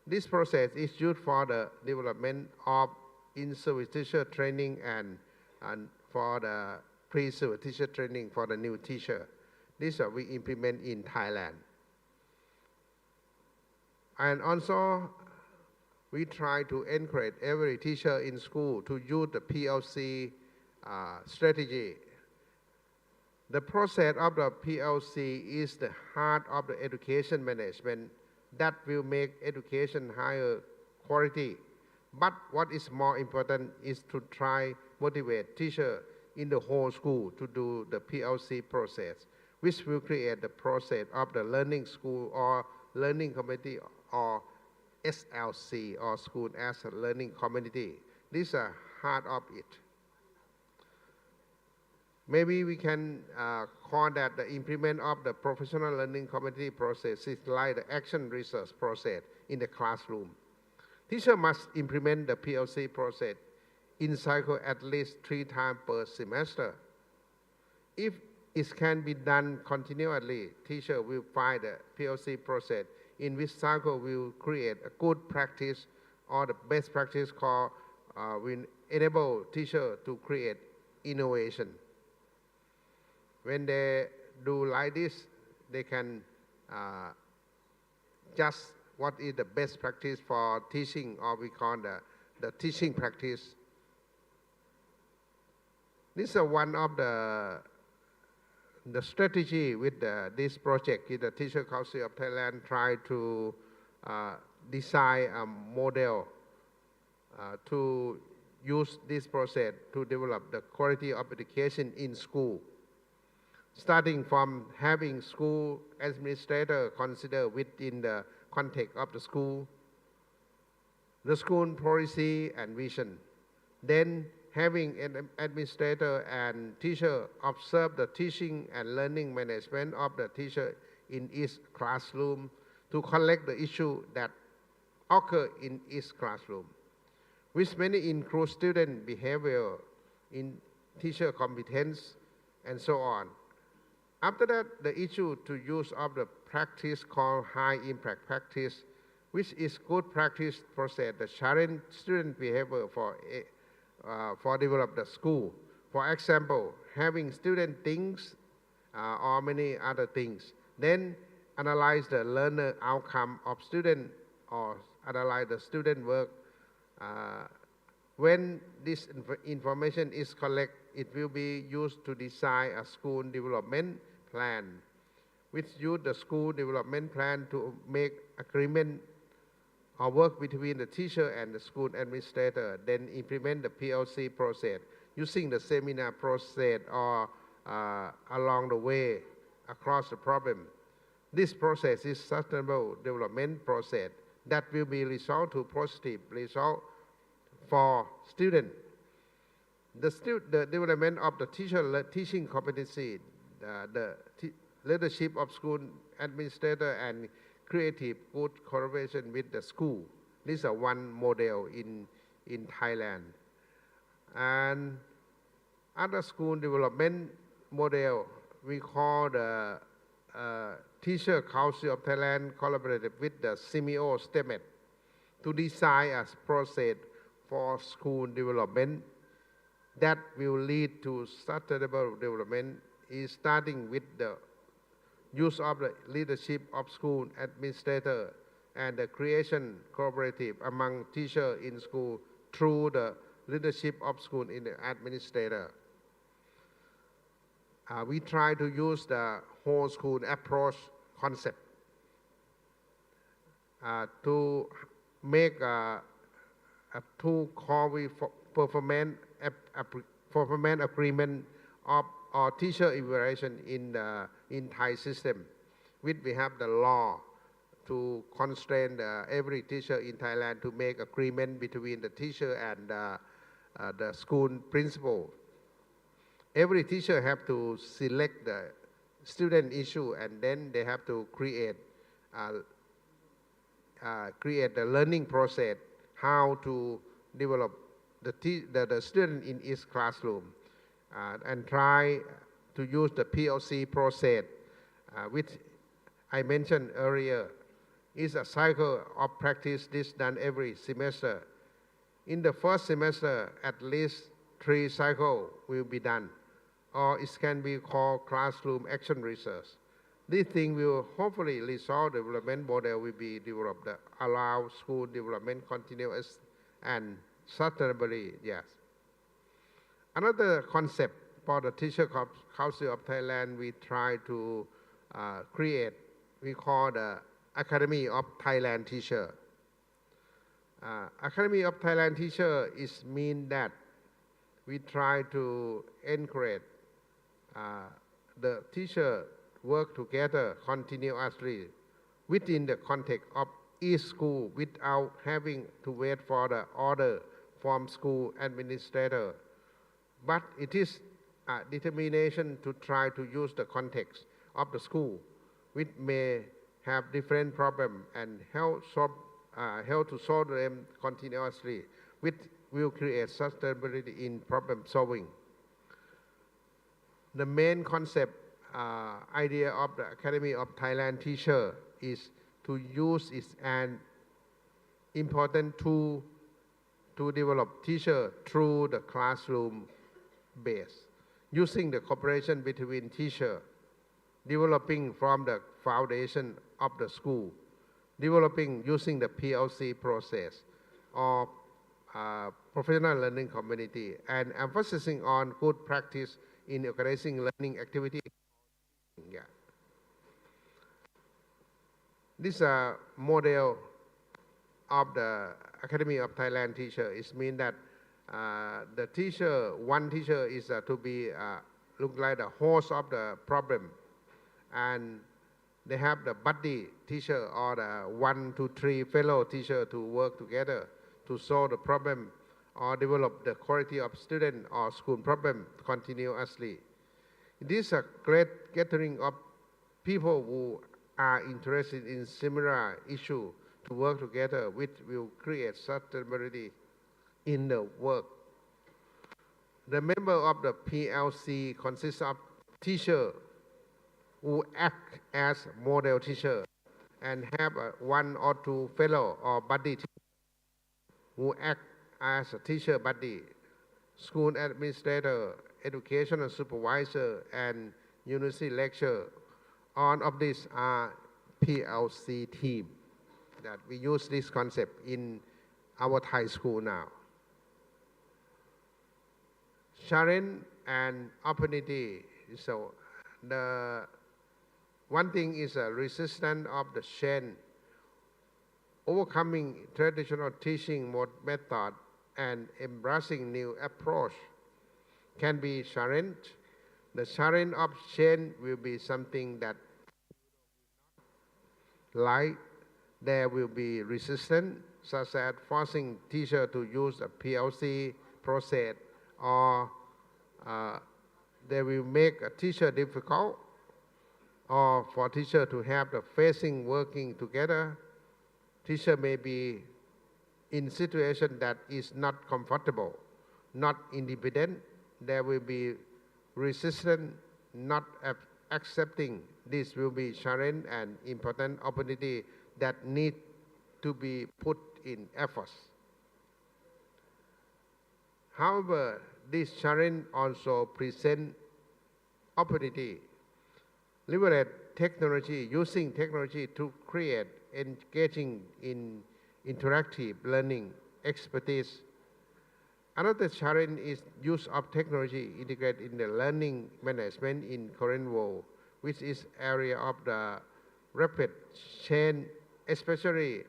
S8: This process is used for the development of in-service teacher training and for the pre-service teacher training for the new teacher. This we implement in Thailand. And also, we try to encourage every teacher in school to use the PLC strategy. The process of the PLC is the heart of the education management that will make education higher quality. But what is more important is to try motivate teachers in the whole school to do the PLC process, which will create the process of the learning school or learning community or SLC or school as a learning community. This is the heart of it. Maybe we can call that the implement of the professional learning community process is like the action research process in the classroom. Teacher must implement the PLC process in cycle at least 3 times per semester. If it can be done continually, teacher will find the PLC process in which cycle will create a good practice or the best practice called will enable teacher to create innovation. When they do like this, they can just what is the best practice for teaching, or we call the teaching practice This is one of the strategy with this project. The Teacher Council of Thailand try to design a model to use this process to develop the quality of education in school. Starting from having school administrator consider within the context of the school policy and vision. Then having an administrator and teacher observe the teaching and learning management of the teacher in each classroom to collect the issue that occur in each classroom, which many include student behavior, in teacher competence, and so on. After that, the issue to use of the practice called high impact practice, which is good practice process, the challenge student behavior for develop the school. For example, having student things or many other things. Then analyze the learner outcome of student or analyze the student work. When this information is collected, it will be used to design a school development plan, which use the school development plan to make agreement or work between the teacher and the school administrator, then implement the PLC process using the seminar process or along the way across the problem. This process is sustainable development process that will be result to positive result for student. The development of the teacher teaching competency, the leadership of school administrator and creative good collaboration with the school. This is one model in Thailand. And other school development model we call the Teacher Council of Thailand collaborated with the CMO STEMET to design a process for school development that will lead to sustainable development is starting with the use of the leadership of school administrator and the creation cooperative among teachers in school through the leadership of school in the administrator. We try to use the whole school approach concept to make a tool called performance agreement of or teacher evaluation in Thai system, which we have the law to constrain every teacher in Thailand to make agreement between the teacher and the school principal. Every teacher have to select the student issue and then they have to create the learning process, how to develop the student in each classroom. And try to use the PLC process, which I mentioned earlier, is a cycle of practice this done every semester. In the first semester, at least 3 cycles will be done, or it can be called classroom action research. This thing will hopefully resolve development model will be developed that allow school development continuous and sustainably, yes. Another concept for the Teacher Council of Thailand we try to create, we call the Academy of Thailand Teacher. Academy of Thailand Teacher is mean that we try to encourage the teacher work together continuously within the context of each school without having to wait for the order from school administrator. But it is a determination to try to use the context of the school, which may have different problems and help to solve them continuously, which will create sustainability in problem solving. The main concept, idea of the Academy of Thailand Teacher is to use it as an important tool to develop teacher through the classroom base, using the cooperation between teacher, developing from the foundation of the school, developing using the PLC process, or professional learning community and emphasizing on good practice in organizing learning activity. Yeah. This model of the Academy of Thailand teacher is mean that the teacher, one teacher is to be look like the host of the problem, and they have the buddy teacher or the 1 to 3 fellow teacher to work together to solve the problem or develop the quality of student or school problem continuously. It is a great gathering of people who are interested in similar issue to work together, which will create sustainability in the work. The member of the PLC consists of teacher who act as model teacher and have 1 or 2 fellow or buddy teacher who act as a teacher buddy, school administrator, educational supervisor, and university lecturer. All of these are PLC team that we use this concept in our Thai school now. Challenge and opportunity. So the one thing is a resistance of the change, overcoming traditional teaching method and embracing new approach can be challenge. The challenge of change will be something that like there will be resistance, such as forcing teacher to use a PLC process, or they will make a teacher difficult, or for teacher to have the facing working together. Teacher may be in situation that is not comfortable, not independent. There will be resistance, not accepting. This will be challenge and important opportunity that need to be put in efforts. However, this challenge also present opportunity. Leverage technology, using technology to create engaging in interactive learning expertise. Another challenge is use of technology integrated in the learning management in current world, which is area of the rapid change, especially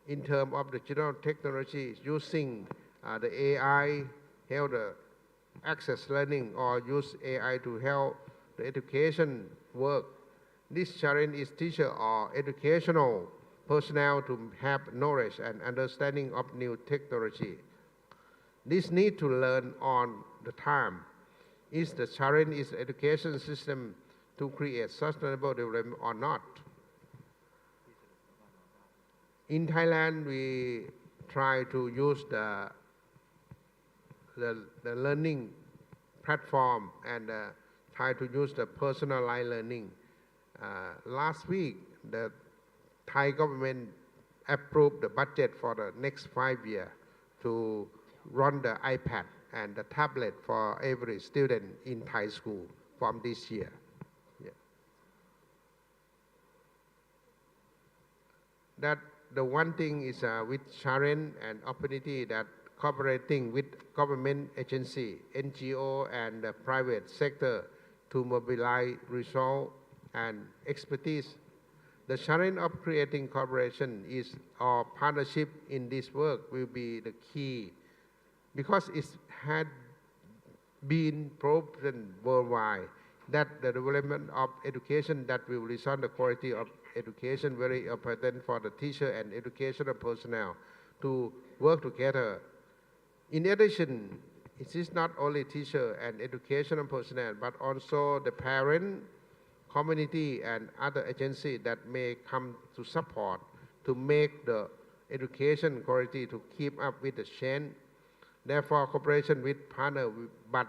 S8: in terms of the digital technology, using the AI help the access learning or use AI to help the education work. This challenge is teacher or educational personnel to have knowledge and understanding of new technology. This need to learn on the time. Is the challenge is the education system to create sustainable development or not? In Thailand, we try to use the learning platform and try to use the personalized learning. Last week, the Thai government approved the budget for the next 5 years to run the iPad and the tablet for every student in Thai school from this year. Yeah. That the one thing is with challenge and opportunity that cooperating with government agency, NGO, and the private sector to mobilize resource and expertise. The challenge of creating cooperation is or partnership in this work will be the key, because it had been proven worldwide that the development of education that will result the quality of education very important for the teacher and educational personnel to work together. In addition, it is not only teacher and educational personnel, but also the parent, community, and other agencies that may come to support to make the education quality to keep up with the change. Therefore, cooperation with partner, but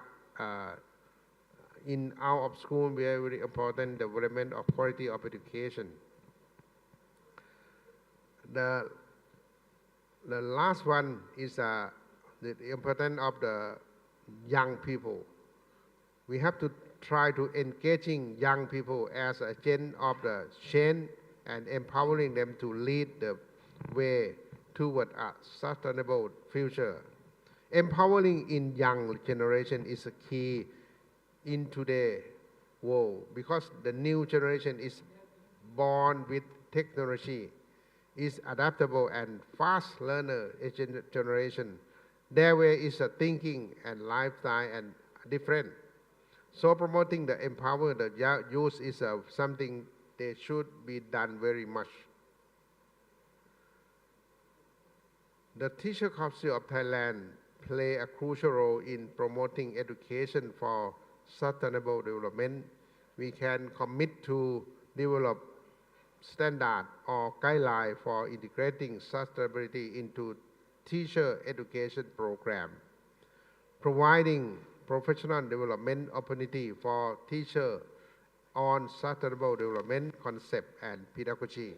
S8: in out of school, very, very important development of quality of education. The last one is the importance of the young people. We have to try to engaging young people as agent of the change and empowering them to lead the way toward a sustainable future. Empowering in young generation is a key in today's world because the new generation is born with technology, is adaptable and fast learner generation. Their way is a thinking and lifestyle and different. So promoting the empower the youth is something they should be done very much. The Teacher Council of Thailand play a crucial role in promoting education for sustainable development. We can commit to develop standard or guideline for integrating sustainability into teacher education program, providing professional development opportunity for teacher on sustainable development concept and pedagogy,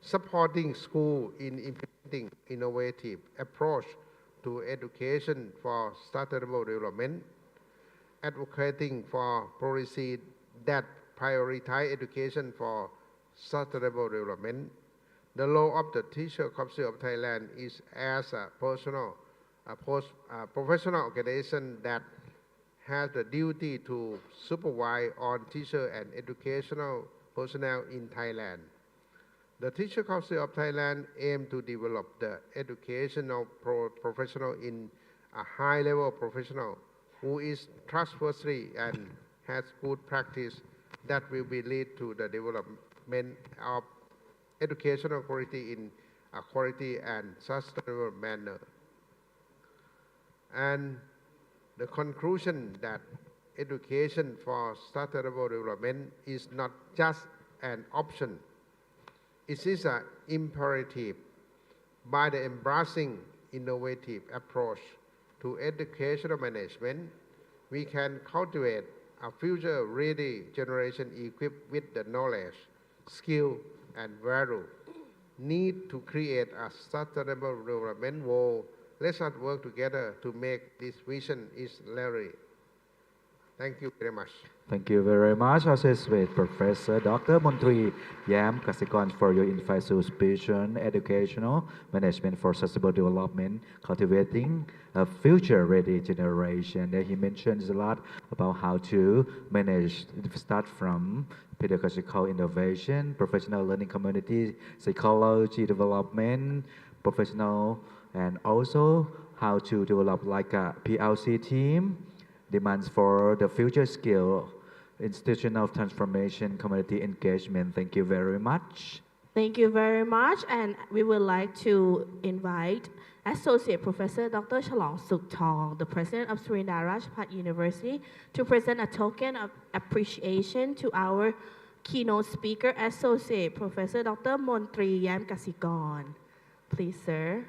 S8: supporting school in implementing innovative approach to education for sustainable development, advocating for policy that prioritize education for sustainable development. The role of the Teacher Council of Thailand is as a professional organization that has the duty to supervise on teacher and educational personnel in Thailand. The Teacher Council of Thailand aims to develop the educational professional in a high-level professional who is trustworthy and has good practice that will be lead to the development of educational quality in a quality and sustainable manner. And the conclusion that education for sustainable development is not just an option. It is an imperative. By the embracing innovative approach to educational management, we can cultivate a future-ready generation equipped with the knowledge, skill, and value need to create a sustainable development world. Let us work together to make this vision is reality. Thank you very much.
S4: Thank you very much, Associate Professor Dr. Montri Yam Kasikon, for your insightful speech on educational management for sustainable development, cultivating a future-ready generation. He mentions a lot about how to manage, start from pedagogical innovation, professional learning community, psychology development, professional, and also how to develop like a PLC team, demands for the future skill, institutional transformation, community engagement. Thank you very much.
S5: Thank you very much, and we would like to invite Associate Professor Dr. Chalong Suktong, the President of Surin Yarachapat University, to present a token of appreciation to our keynote speaker, Associate Professor Dr. Montri Yam Kasikon. Please, sir.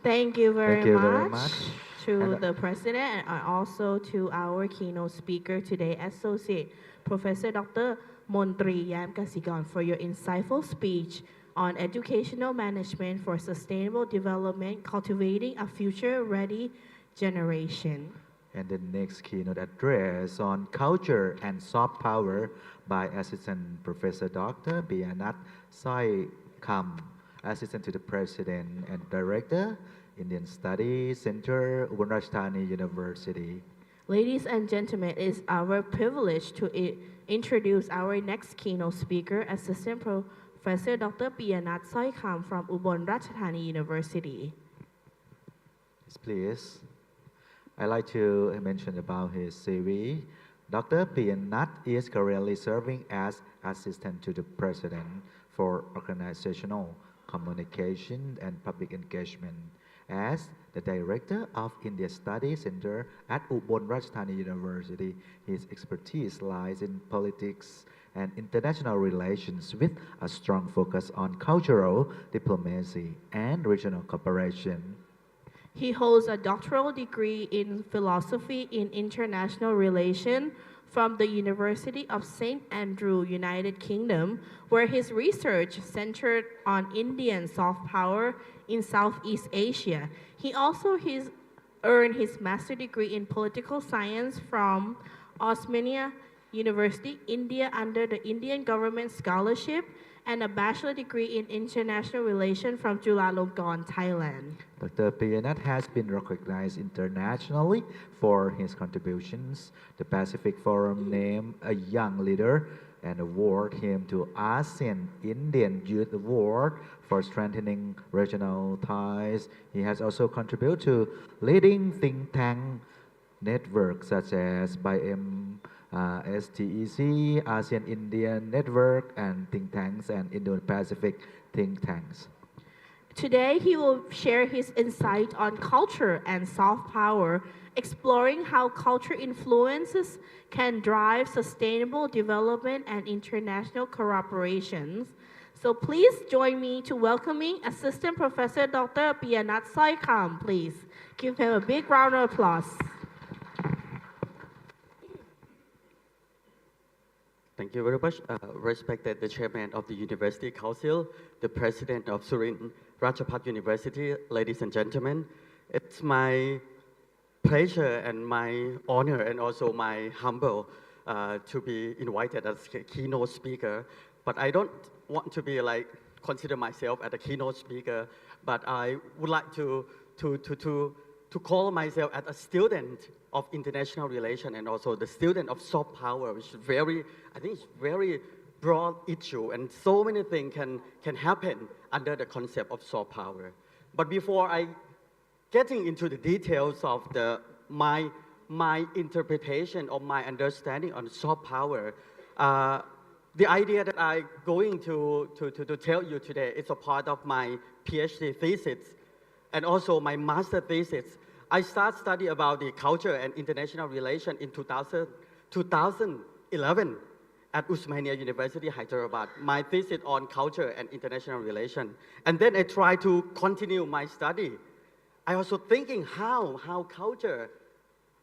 S5: Thank you very much to the President and also to our keynote speaker today, Associate Professor Dr. Montri Yam Kasikon, for your insightful speech on educational management for sustainable development, cultivating a future-ready generation.
S4: And the next keynote address on culture and soft power by Assistant Professor Dr. Piyanat Soi Kam, Assistant to the President and Director, Indian Studies Center, Ubon Ratchathani University.
S5: Ladies and gentlemen, it is our privilege to introduce our next keynote speaker, Assistant Professor Dr. Piyanat Soi Kam from Ubon Ratchathani University.
S4: Yes, please. I'd like to mention about his CV. Dr. Piyanat is currently serving as Assistant to the President for Organizational Communication and Public Engagement, as the Director of India Studies Center at Ubon Ratchathani University. His expertise lies in politics and international relations with a strong focus on cultural diplomacy and regional cooperation.
S5: He holds a doctoral degree in philosophy in international relations from the University of St. Andrew, United Kingdom, where his research centered on Indian soft power in Southeast Asia. He also earned his master's degree in political science from Osmania University, India, under the Indian Government Scholarship, and a bachelor degree in international relations from Chulalongkorn, Thailand.
S4: Dr. Piyanat has been recognized internationally for his contributions. The Pacific Forum named a young leader and awarded him to ASEAN Indian Youth Award for strengthening regional ties. He has also contributed to leading think tank networks such as STEC, ASEAN Indian Network, and think tanks and Indo-Pacific think tanks.
S5: Today, he will share his insight on culture and soft power, exploring how culture influences can drive sustainable development and international cooperations. So please join me to welcoming Assistant Professor Dr. Piyanat Soikam, please. Give him a big round of applause.
S9: Thank you very much. Respected the Chairman of the University Council, the President of Surin, Ratchapat University, ladies and gentlemen. It's my pleasure and my honor and also my humble to be invited as a keynote speaker. But I don't want to be consider myself as a keynote speaker, but I would like to call myself as a student of international relations and also the student of soft power, which is I think it's very broad issue, and so many things can happen under the concept of soft power. But before I getting into the details of my interpretation or my understanding on soft power, the idea that I'm going to tell you today is a part of my PhD thesis and also my master thesis. I started study about the culture and international relations in 2011 at Osmania University, Hyderabad. My thesis on culture and international relations. And then I try to continue my study. I also thinking how culture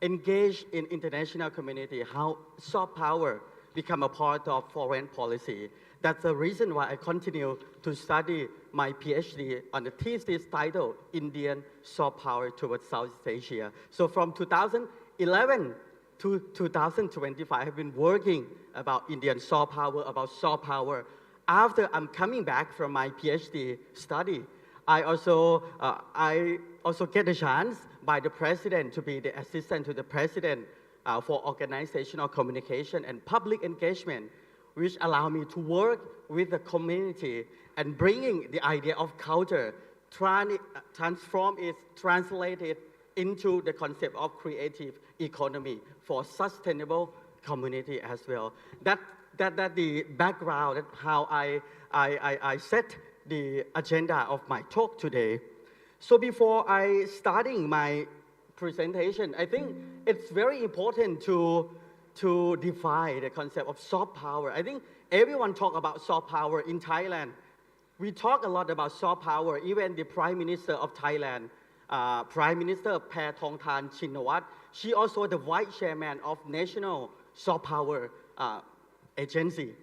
S9: engage in international community, how soft power become a part of foreign policy. That's the reason why I continue to study my PhD on the thesis titled Indian Soft Power Towards Southeast Asia. So from 2011 to 2025, I've been working about Indian soft power, about soft power. After I'm coming back from my PhD study, I also get a chance by the president to be the assistant to the president for organizational communication and public engagement, which allow me to work with the community and bringing the idea of culture, transform it, translate it into the concept of creative economy for sustainable community as well. That the background, that's how I set the agenda of my talk today. So before I starting my presentation, I think it's very important to define the concept of soft power. I think everyone talk about soft power in Thailand. We talk a lot about soft power. Even the Prime Minister of Thailand, Prime Minister Paetongtarn Shinawatra, she also the Vice Chairman of National Soft Power Agency.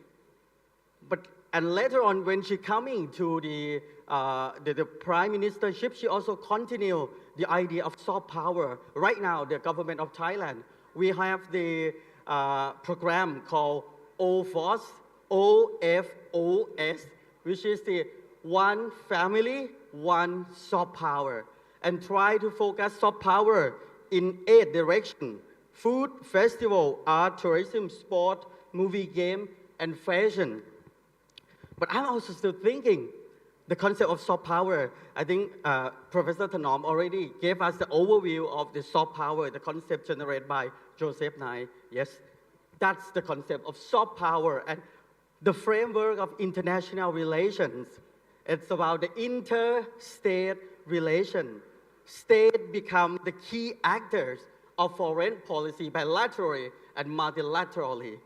S9: And later on, when she coming to the Prime Ministership, she also continue the idea of soft power. Right now, the government of Thailand, we have the program called OFOS, which is the One Family, One Soft Power, and try to focus soft power in 8 directions: food, festival, art, tourism, sport, movie, game, and fashion. But I'm also still thinking the concept of soft power. I think Professor Thanom already gave us the overview of the soft power, the concept generated by Joseph Nye. Yes, that's the concept of soft power and the framework of international relations. It's about the interstate relation. State become the key actors of foreign policy bilaterally and multilaterally.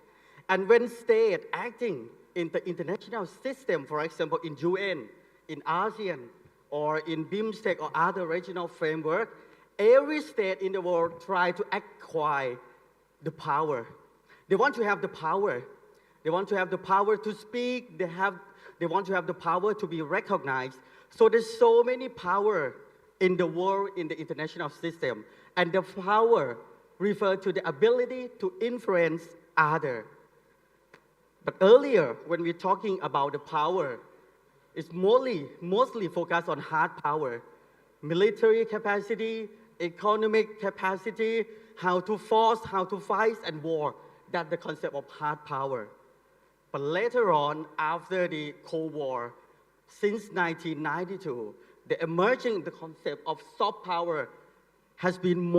S9: And when state acting in the international system, for example, in UN, in ASEAN, or in BIMSTEC or other regional framework, every state in the world try to acquire the power. They want to have the power. They want to have the power to speak. They want to have the power to be recognized. So there's so many power in the world, in the international system. And the power refers to the ability to influence others. But earlier, when we're talking about the power, it's mostly focused on hard power, military capacity, economic capacity, how to force, how to fight, and war. That's the concept of hard power. But later on, after the Cold War, since 1992, the concept of soft power has been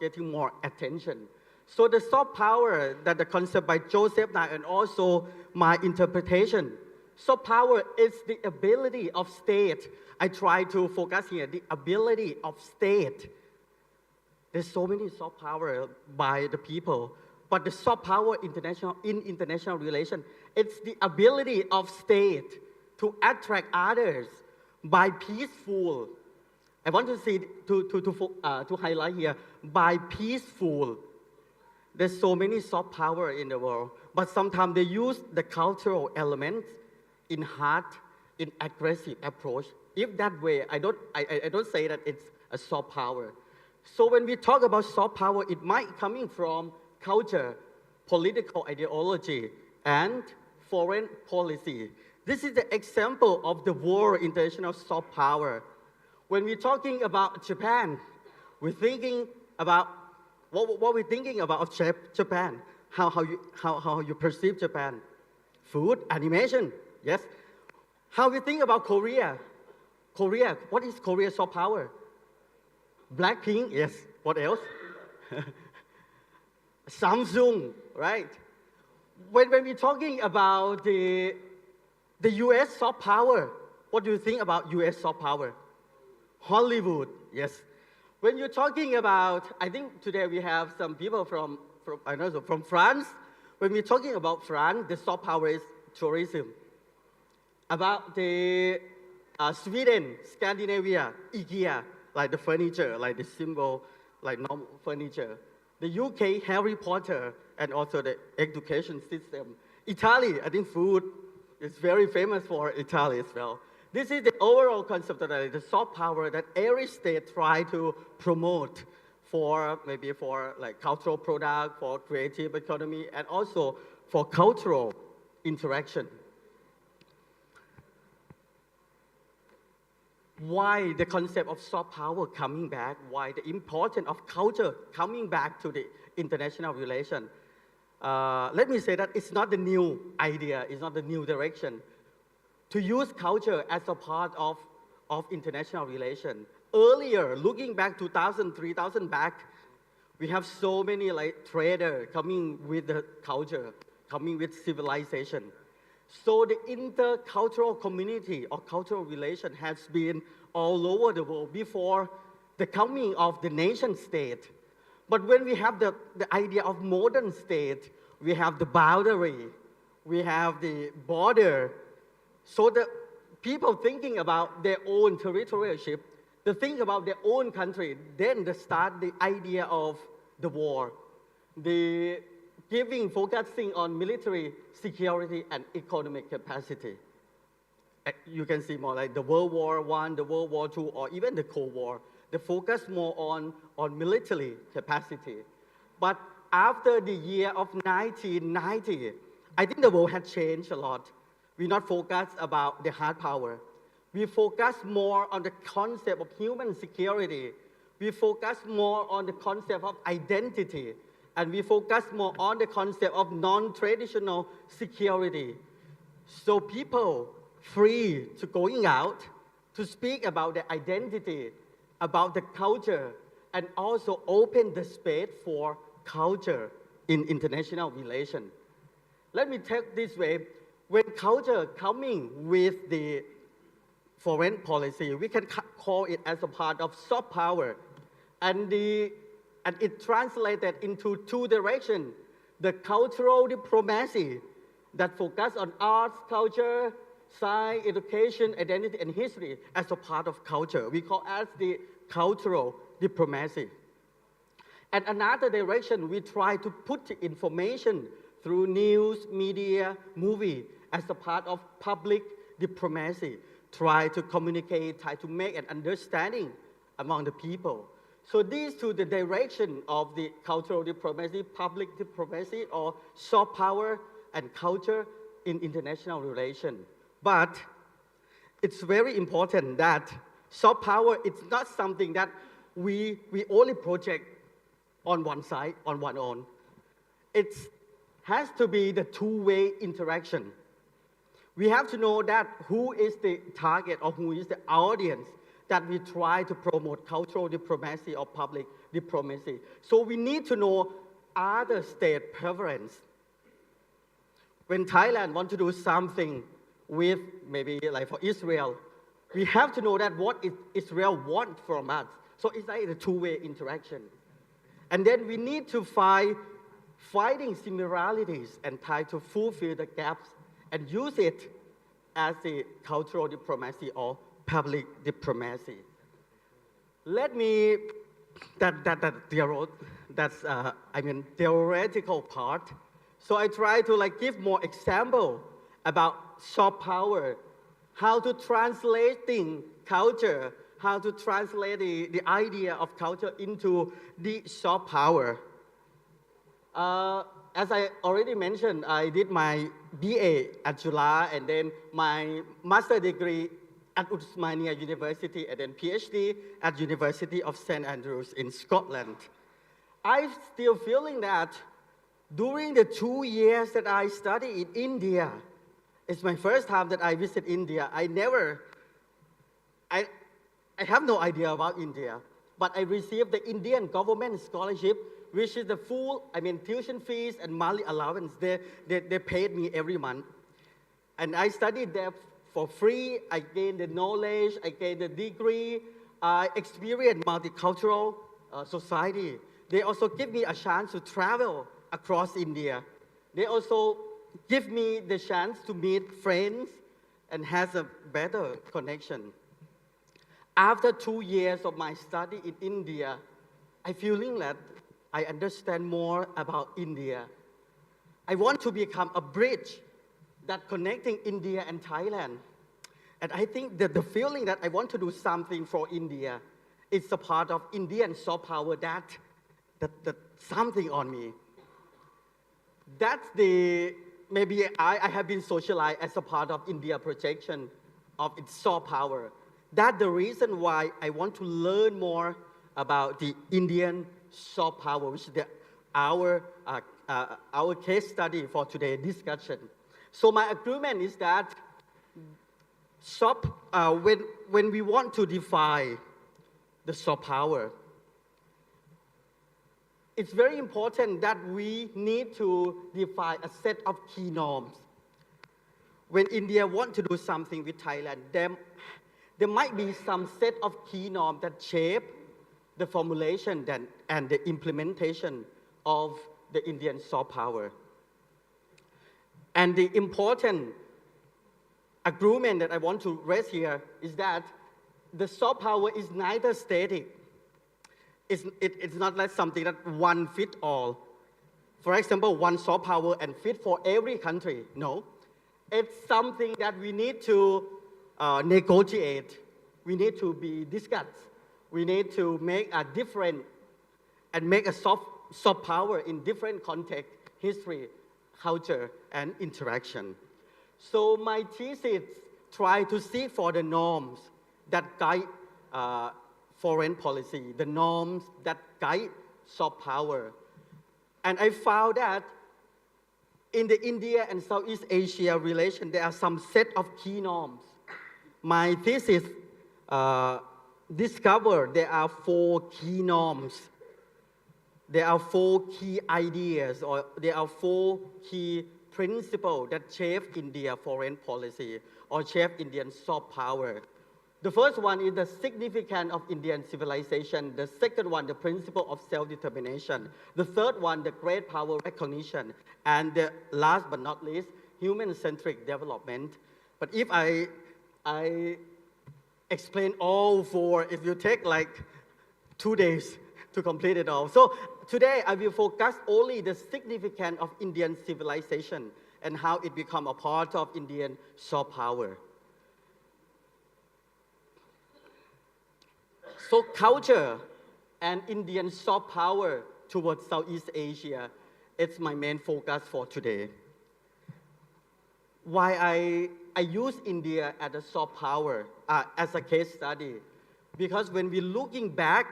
S9: getting more attention. So the soft power, that the concept by Joseph Nye and also my interpretation, soft power is the ability of state. I try to focus here, the ability of state. There's so many soft power by the people, but the soft power in international relations, it's the ability of state to attract others by peaceful. I want to see to highlight here by peaceful. There's so many soft power in the world, but sometimes they use the cultural elements in hard, in aggressive approach. If that way, I don't say that it's a soft power. So when we talk about soft power, it might coming from culture, political ideology, and foreign policy. This is the example of the world international soft power. When we're talking about Japan, we're thinking about what we're thinking about Japan, how you perceive Japan. Food, animation, yes. How we think about Korea. Korea, what is Korea's soft power? Blackpink, yes. What else? Samsung, right? When we're talking about the US soft power, what do you think about US soft power? Hollywood, yes. When you're talking about, I think today we have some people from France. When we're talking about France, the soft power is tourism. About the Sweden, Scandinavia, IKEA, like the furniture, like the symbol, like normal furniture. The UK, Harry Potter, and also the education system. Italy, I think food is very famous for Italy as well. This is the overall concept of the soft power that every state try to promote for maybe for like cultural product, for creative economy, and also for cultural interaction. Why the concept of soft power coming back? Why the importance of culture coming back to the international relation? Let me say that it's not the new idea, it's not the new direction. To use culture as a part of international relation. Earlier, looking back 2000, 3000 back, we have so many like traders coming with the culture, coming with civilization. So the intercultural community or cultural relation has been all over the world before the coming of the nation state. But when we have the idea of modern state, we have the boundary, we have the border. So the people thinking about their own territorialship, they think about their own country, then they start the idea of the war. The focusing on military security and economic capacity. You can see more like the World War I, the World War II, or even the Cold War. They focus more on military capacity. But after the year of 1990, I think the world had changed a lot. We not focus about the hard power. We focus more on the concept of human security. We focus more on the concept of identity. And we focus more on the concept of non-traditional security. So people free to going out, to speak about their identity, about the culture, and also open the space for culture in international relations. Let me take this way. When culture coming with the foreign policy, we can call it as a part of soft power. And it translated into two directions. The cultural diplomacy that focus on arts, culture, science, education, identity, and history as a part of culture. We call as the cultural diplomacy. And another direction, we try to put the information through news, media, movie as a part of public diplomacy, try to communicate, try to make an understanding among the people. So these two, the direction of the cultural diplomacy, public diplomacy, or soft power and culture in international relations. But it's very important that soft power, it's not something that we only project on one side, on one own. It has to be the two-way interaction. We have to know that who is the target or who is the audience that we try to promote cultural diplomacy or public diplomacy. So we need to know other state preference. When Thailand want to do something with maybe like for Israel, we have to know that what Israel wants from us. So it's like a two-way interaction. And then we need to finding similarities and try to fulfill the gaps and use it as the cultural diplomacy or public diplomacy. Let me, that's theoretical part. So I try to give more example about soft power, how to translating culture, how to translate the idea of culture into the soft power. As I already mentioned, I did my BA at Juฬาand then my master degree at Usmania University and then PhD at University of St. Andrews in Scotland. I'm still feeling that during the 2 years that I studied in India, it's my first time that I visit India. I have no idea about India, but I received the Indian government scholarship, which is the full, tuition fees and monthly allowance. They paid me every month. And I studied there for free. I gained the knowledge, I gained the degree, I experienced multicultural society. They also give me a chance to travel across India. They also give me the chance to meet friends and has a better connection. After 2 years of my study in India, I feeling that I understand more about India. I want to become a bridge that connecting India and Thailand. And I think that the feeling that I want to do something for India is a part of Indian soft power that something on me. That's maybe I have been socialized as a part of India projection of its soft power. That's the reason why I want to learn more about the Indian soft power, which is our case study for today's discussion. So my agreement is that when we want to define the soft power, it's very important that we need to define a set of key norms. When India wants to do something with Thailand, there might be some set of key norms that shape the formulation and the implementation of the Indian soft power. And the important agreement that I want to raise here is that the soft power is neither static. It's not like something that one fit all. For example, one soft power and fit for every country. No. It's something that we need to negotiate. We need to be discussed. We need to make a different and make a soft power in different context, history, culture, and interaction. So my thesis try to seek for the norms that guide foreign policy, the norms that guide soft power. And I found that in the India and Southeast Asia relation, there are some set of key norms. My thesis discovered there are 4 key norms. There are 4 key ideas, or there are 4 key principles that shape India foreign policy or shape Indian soft power. The first one is the significance of Indian civilization. The second one, the principle of self-determination. The third one, the great power recognition. And the last but not least, human-centric development. But if I explain all 4, if you take 2 days to complete it all. So today I will focus only the significance of Indian civilization and how it become a part of Indian soft power. So culture and Indian soft power towards Southeast Asia, it's my main focus for today. Why I use India as a soft power, as a case study, because when we're looking back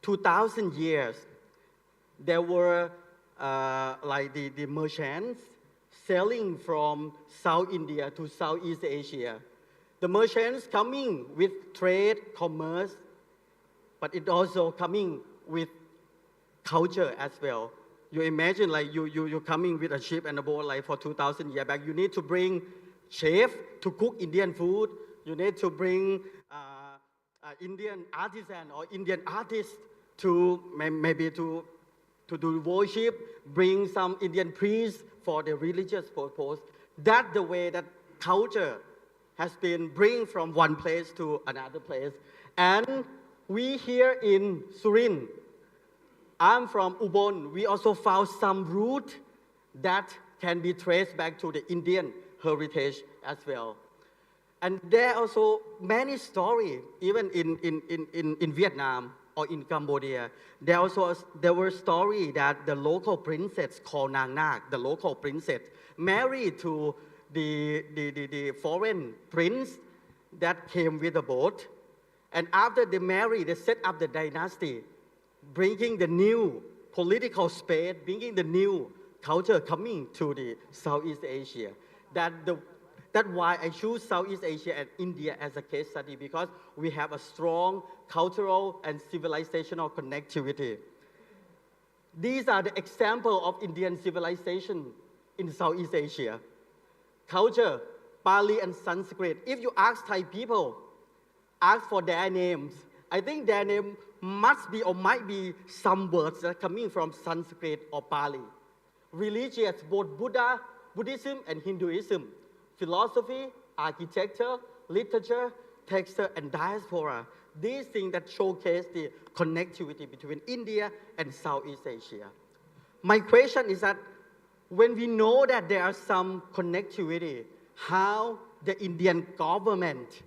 S9: 2,000 years, there were like the merchants selling from South India to Southeast Asia. The merchants coming with trade, commerce, but it also coming with culture as well. You imagine like you're coming with a ship and a boat like for 2,000 years back. You need to bring chef to cook Indian food. You need to bring Indian artisan or Indian artist to maybe to do worship, bring some Indian priests for the religious purpose. That's the way that culture has been bring from one place to another place. And we here in Surin, I'm from Ubon, we also found some root that can be traced back to the Indian heritage as well. And there are also many stories, even in Vietnam or in Cambodia. There were stories that the local princess called Nang Nak, the local princess, married to the foreign prince that came with a boat. And after they married, they set up the dynasty, bringing the new political space, bringing the new culture coming to the Southeast Asia. That's why I choose Southeast Asia and India as a case study, because we have a strong cultural and civilizational connectivity. These are the examples of Indian civilization in Southeast Asia. Culture, Pali and Sanskrit. If you ask Thai people, ask for their names, I think their name must be or might be some words that are coming from Sanskrit or Pali. Religious, both Buddhism and Hinduism. Philosophy, architecture, literature, texture, and diaspora. These things that showcase the connectivity between India and Southeast Asia. My question is that when we know that there are some connectivity, how the Indian government,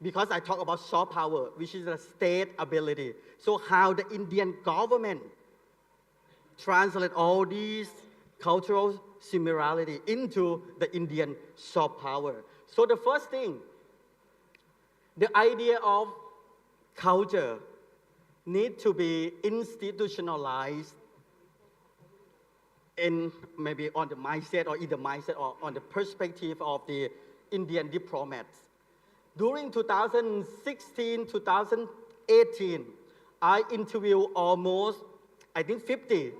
S9: because I talk about soft power, which is a state ability, so how the Indian government translate all these cultural similarity into the Indian soft power. So the first thing, the idea of culture need to be institutionalized in maybe on the mindset or in the mindset or on the perspective of the Indian diplomats. During 2016, 2018, I interviewed almost, I think 50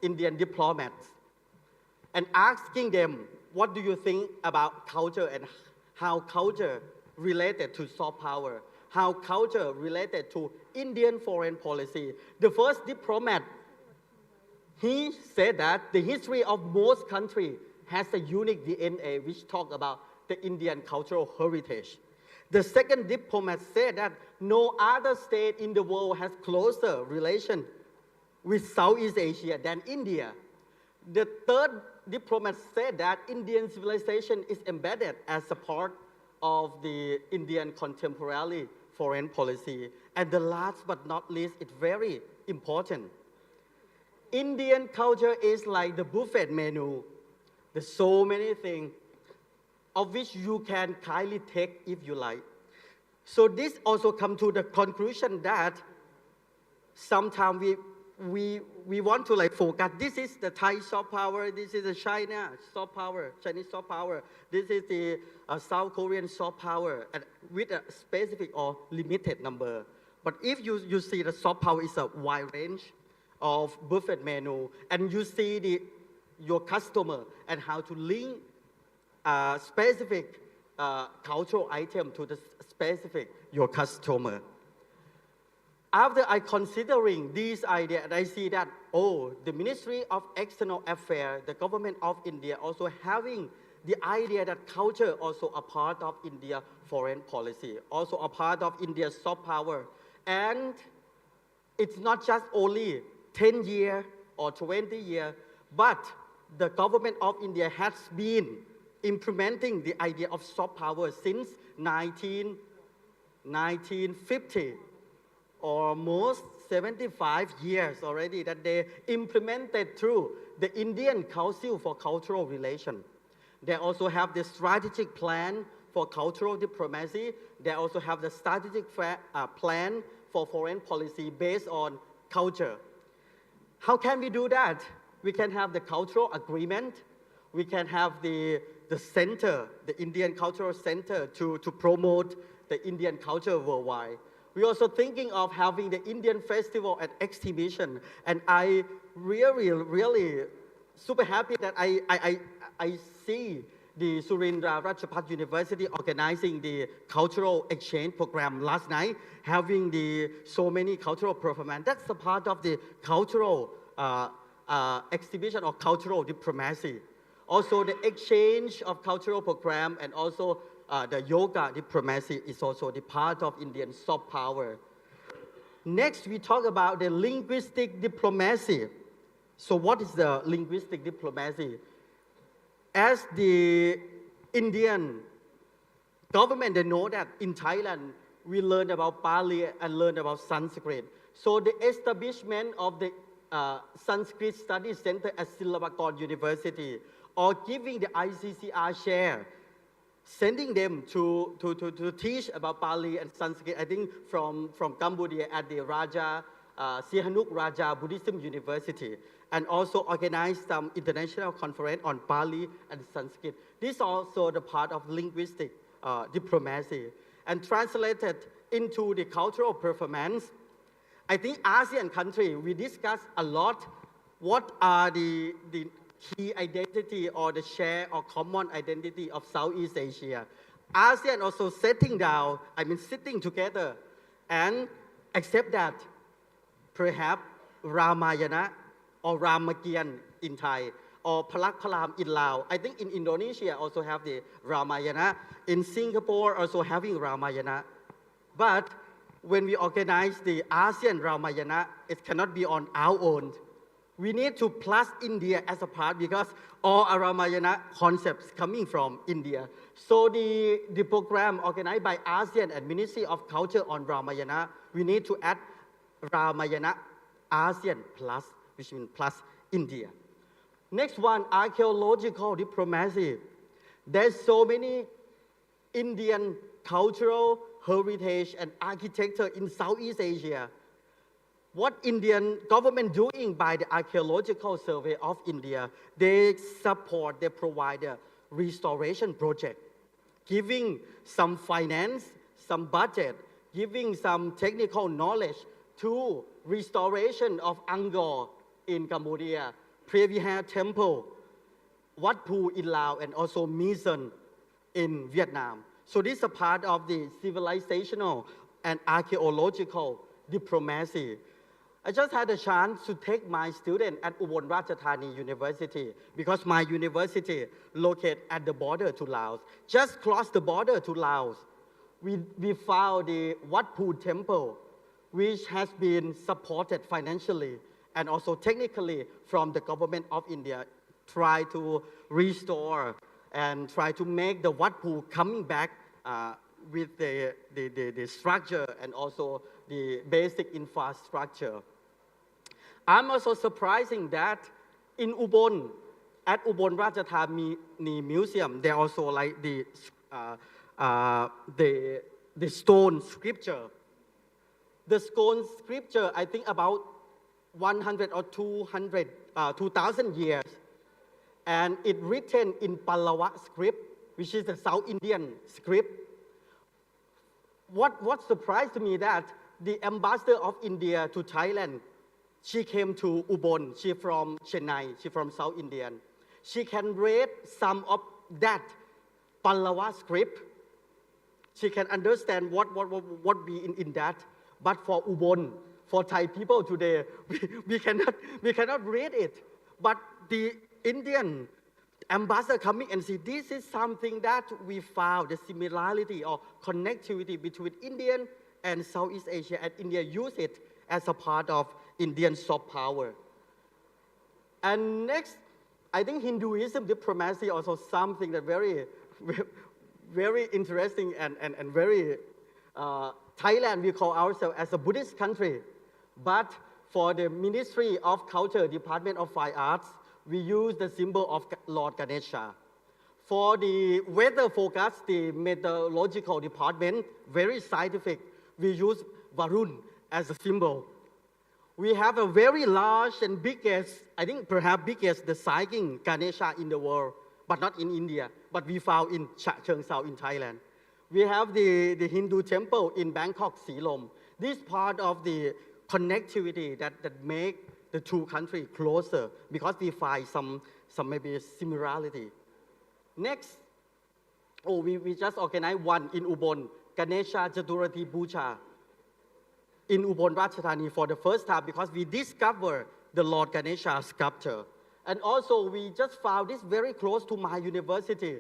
S9: Indian diplomats and asking them, what do you think about culture and how culture related to soft power, how culture related to Indian foreign policy. The first diplomat, he said that the history of most countries has a unique DNA which talk about the Indian cultural heritage. The second diplomat said that no other state in the world has closer relation with Southeast Asia than India. The third diplomat said that Indian civilization is embedded as a part of the Indian contemporary foreign policy. And the last but not least, it's very important. Indian culture is like the buffet menu. There's so many things of which you can kindly take if you like. So this also come to the conclusion that sometimes we want to like focus, this is the Thai soft power, this is the China soft power, Chinese soft power, this is the South Korean soft power, and with a specific or limited number. But if you see the soft power is a wide range of buffet menu, and you see your customer and how to link specific cultural item to the specific your customer. After I considering these ideas, I see that, oh, the Ministry of External Affairs, the government of India also having the idea that culture also a part of India foreign policy, also a part of India's soft power. And it's not just only 10 years or 20 years, but the government of India has been implementing the idea of soft power since 1950, almost 75 years already that they implemented through the Indian Council for Cultural Relations. They also have the strategic plan for cultural diplomacy. They also have the strategic plan for foreign policy based on culture. How can we do that? We can have the cultural agreement. We can have the center, the Indian Cultural Center to promote the Indian culture worldwide. We're also thinking of having the Indian festival and exhibition. And I really super happy that I see the Surin Rajabhat University organizing the cultural exchange program last night, having so many cultural performance. That's a part of the cultural exhibition or cultural diplomacy. Also, the exchange of cultural program and also the yoga diplomacy is also the part of Indian soft power. Next, we talk about the linguistic diplomacy. So what is the linguistic diplomacy? As the Indian government, they know that in Thailand, we learn about Pali and learn about Sanskrit. So the establishment of the Sanskrit Studies Center at Silabakon University or giving the ICCR share, sending them to teach about Pali and Sanskrit, I think from Cambodia at the Raja, Sihanouk Raja Buddhism University, and also organize some international conference on Pali and Sanskrit. This is also the part of linguistic diplomacy. And translated into the cultural performance, I think ASEAN country, we discuss a lot what are the key identity or the share or common identity of Southeast Asia. ASEAN also sitting together and accept that perhaps Ramayana or Ramakian in Thai or Palak Palam in Laos. I think in Indonesia also have the Ramayana. In Singapore also having Ramayana. But when we organize the ASEAN Ramayana, it cannot be on our own. We need to plus India as a part because all our Ramayana concepts coming from India. So the program organized by ASEAN and Ministry of Culture on Ramayana, we need to add Ramayana ASEAN plus, which means plus India. Next one, archaeological diplomacy. There's so many Indian cultural heritage and architecture in Southeast Asia. What Indian government doing by the Archaeological Survey of India, they support, they provide a restoration project, giving some finance, some budget, giving some technical knowledge to restoration of Angkor in Cambodia, Previha Temple, Wat Pu in Laos, and also Misen in Vietnam. So this is a part of the civilizational and archaeological diplomacy. I just had a chance to take my student at Ubon Ratchathani University because my university located at the border to Laos. Just cross the border to Laos, we found the Wat Pu Temple, which has been supported financially and also technically from the government of India, try to restore and try to make the Wat Pu coming back with the structure and also the basic infrastructure. I'm also surprising that in Ubon, at Ubon Ratchathani Museum, they also like the stone scripture. The stone scripture, I think about 100 or 2,000 years. And it written in Pallava script, which is the South Indian script. What surprised me that the ambassador of India to Thailand, she came to Ubon, she from Chennai, she from South Indian. She can read some of that Pallava script. She can understand what be in that. But for Ubon, for Thai people today, we cannot read it. But the Indian ambassador coming and say, this is something that we found, the similarity or connectivity between Indian and Southeast Asia, and India use it as a part of Indian soft power. And next, I think Hinduism diplomacy also something that very interesting and very, Thailand, we call ourselves as a Buddhist country, but for the Ministry of Culture, Department of Fine Arts, we use the symbol of Lord Ganesha. For the weather forecast, the meteorological department, very scientific, we use Varun as a symbol. We have a very large and biggest, I think perhaps biggest, the cycling Ganesha in the world, but not in India, but we found in Chachengsao in Thailand. We have the Hindu temple in Bangkok, Silom. This part of the connectivity that make the two countries closer because we find some maybe similarity. Next, we just organized one in Ubon, Ganesha Chaturthi Puja in Ubon Ratchathani for the first time because we discovered the Lord Ganesha sculpture. And also we just found this very close to my university.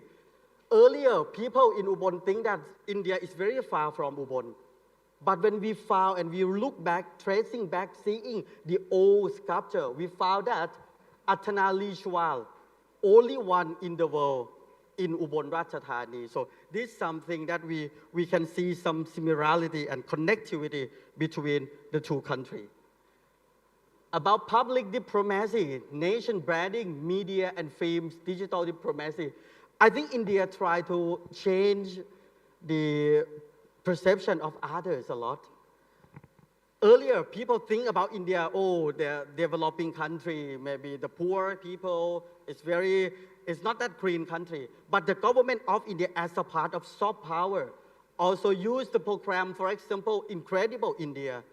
S9: Earlier, people in Ubon think that India is very far from Ubon. But when we found and we look back, tracing back, seeing the old sculpture, we found that Atana Lishwal, only one in the world in Ubon Ratchathani. So this is something that we can see some similarity and connectivity between the two countries. About public diplomacy, nation branding, media and films, digital diplomacy, I think India tried to change the perception of others a lot. Earlier, people think about India, they're developing country, maybe the poor people, it's not that green country. But the government of India, as a part of soft power, also used the program, for example, Incredible India,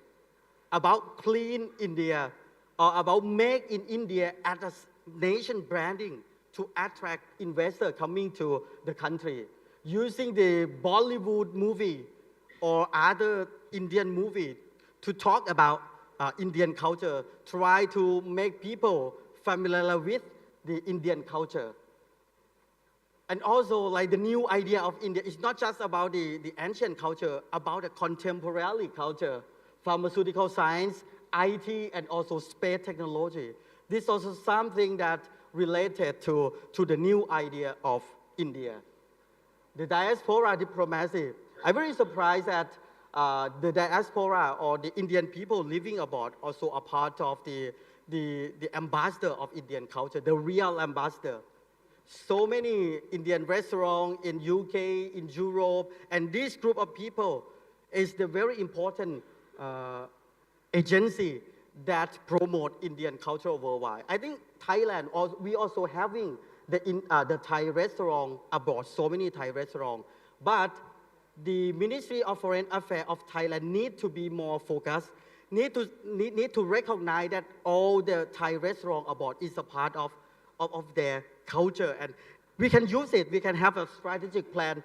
S9: about clean India, or about make in India as a nation branding to attract investors coming to the country, using the Bollywood movie or other Indian movie to talk about Indian culture, try to make people familiar with the Indian culture. And also, like the new idea of India is not just about the ancient culture, about the contemporary culture, pharmaceutical science, IT, and also space technology. This is also something that related to the new idea of India. The diaspora diplomacy. I'm very surprised that the diaspora or the Indian people living abroad also are part of the ambassador of Indian culture, the real ambassador. So many Indian restaurants in UK, in Europe, and this group of people is the very important agency that promote Indian culture worldwide. I think Thailand, we also having the Thai restaurant abroad, so many Thai restaurants. But the Ministry of Foreign Affairs of Thailand need to be more focused, need to recognize that all the Thai restaurant abroad is a part of their culture. And we can use it, we can have a strategic plan,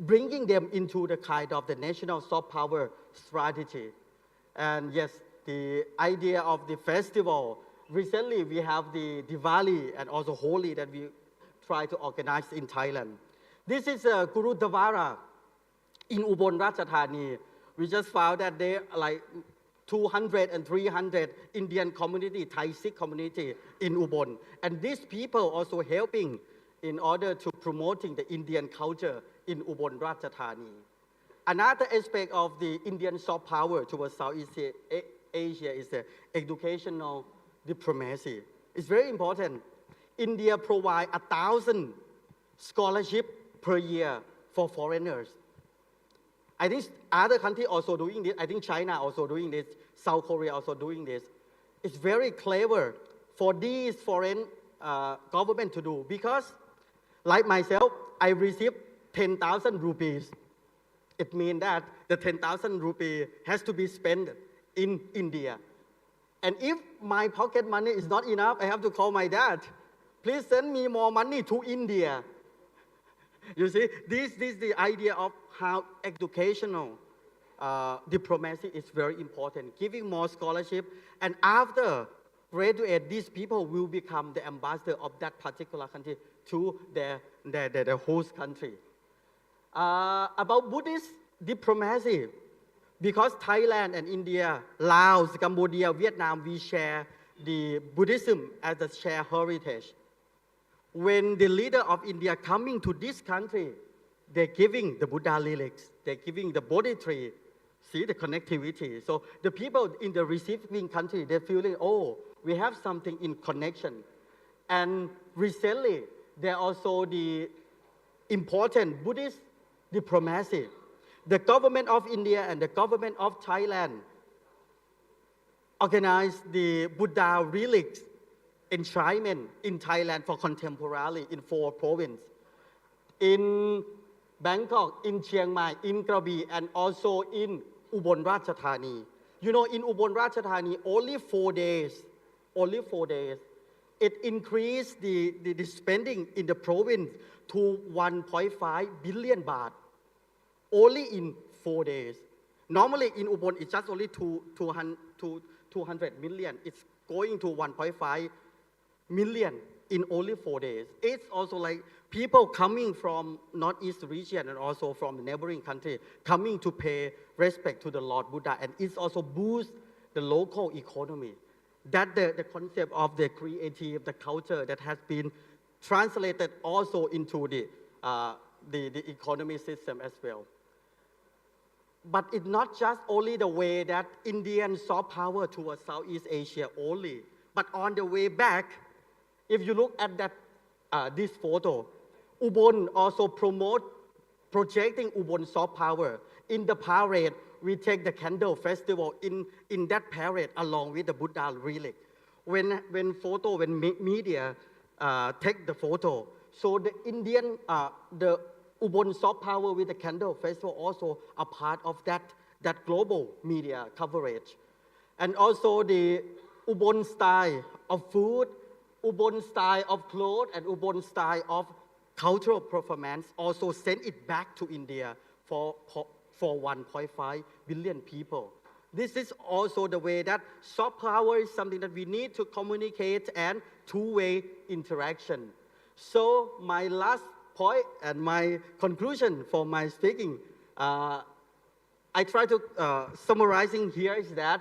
S9: bringing them into the kind of the national soft power strategy. And yes, the idea of the festival, recently we have the Diwali and also Holi that we try to organize in Thailand. This is Guru Davara in Ubon Ratchathani. We just found that there are like 200 and 300 Indian community, Thai Sikh community in Ubon. And these people also helping in order to promoting the Indian culture in Ubon Ratchathani. Another aspect of the Indian soft power towards Southeast Asia is the educational diplomacy. It's very important. India provides 1,000 scholarships per year for foreigners. I think other countries also doing this. I think China also doing this. South Korea also doing this. It's very clever for these foreign government to do because, like myself, I received 10,000 rupees. It means that the 10,000 rupee has to be spent in India. And if my pocket money is not enough, I have to call my dad. Please send me more money to India. You see, this is the idea of how educational diplomacy is very important, giving more scholarship. And after graduate, these people will become the ambassador of that particular country to their host country. About Buddhist diplomacy, because Thailand and India, Laos, Cambodia, Vietnam, we share the Buddhism as a shared heritage. When the leader of India coming to this country, they're giving the Buddha lyrics, they're giving the Bodhi tree, see the connectivity. So the people in the receiving country, they're feeling, oh, we have something in connection. And recently, there are also the important Buddhist diplomacy. The government of India and the government of Thailand organized the Buddha relics enshrinement in Thailand for contemporary in 4 provinces. In Bangkok, in Chiang Mai, in Krabi, and also in Ubon Ratchathani. You know, in Ubon Ratchathani, only 4 days, it increased the spending in the province to 1.5 billion baht, only in 4 days. Normally in Ubon, it's just only 200 million. It's going to 1.5 million in only 4 days. It's also like people coming from Northeast region and also from the neighboring country coming to pay respect to the Lord Buddha, and it's also boost the local economy. That the concept of the creative, the culture that has been translated also into the economy system as well. But it's not just only the way that Indian soft power towards Southeast Asia only, but on the way back, if you look at that this photo, Ubon also projecting Ubon soft power. In the parade, we take the candle festival in that parade along with the Buddha relic. When media take the photo, so the Indian, the Ubon soft power with the candle festival also a part of that global media coverage. And also the Ubon style of food, Ubon style of clothes, and Ubon style of cultural performance also send it back to India for 1.5 billion people. This is also the way that soft power is something that we need to communicate and two-way interaction. So my last point and my conclusion for my speaking, I try to summarizing here is that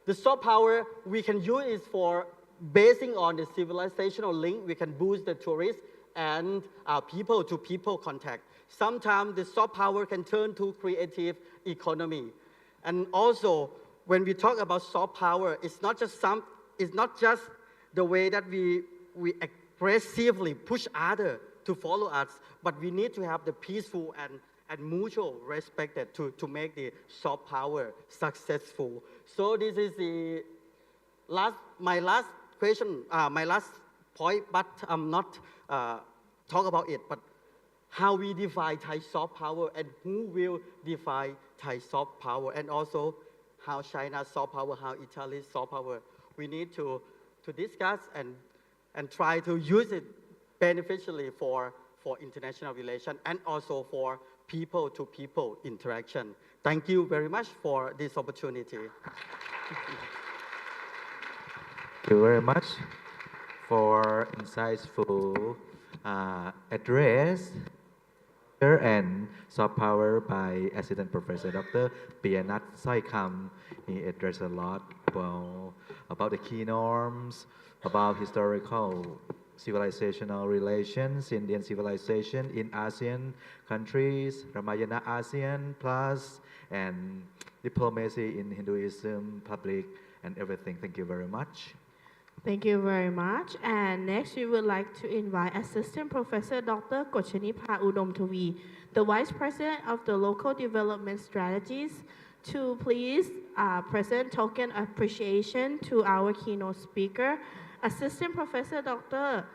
S9: the soft power we can use is for basing on the civilizational link, we can boost the tourists and people-to-people contact. Sometimes the soft power can turn to creative economy. And also, when we talk about soft power, it's not just the way that we aggressively push others to follow us, but we need to have the peaceful and mutual respect to make the soft power successful. So this is my last question, my last point, but I'm not talk about it, but how we define Thai soft power and who will define Thai soft power, and also how China's soft power, how Italy's soft power. We need to discuss and try to use it beneficially for international relations and also for people-to-people interaction. Thank you very much for this opportunity.
S4: Thank you very much for insightful address and soft power by Assistant Professor Dr. Piyanat Soikam. He addressed a lot about the key norms, about historical civilizational relations, Indian civilization in ASEAN countries, Ramayana ASEAN Plus, and diplomacy in Hinduism, public, and everything. Thank you very much.
S5: Thank you very much. And next, we would like to invite Assistant Professor Dr. Kochanipa Udomthavi, the Vice President of the Local Development Strategies, to please present token appreciation to our keynote speaker, Assistant Professor Dr.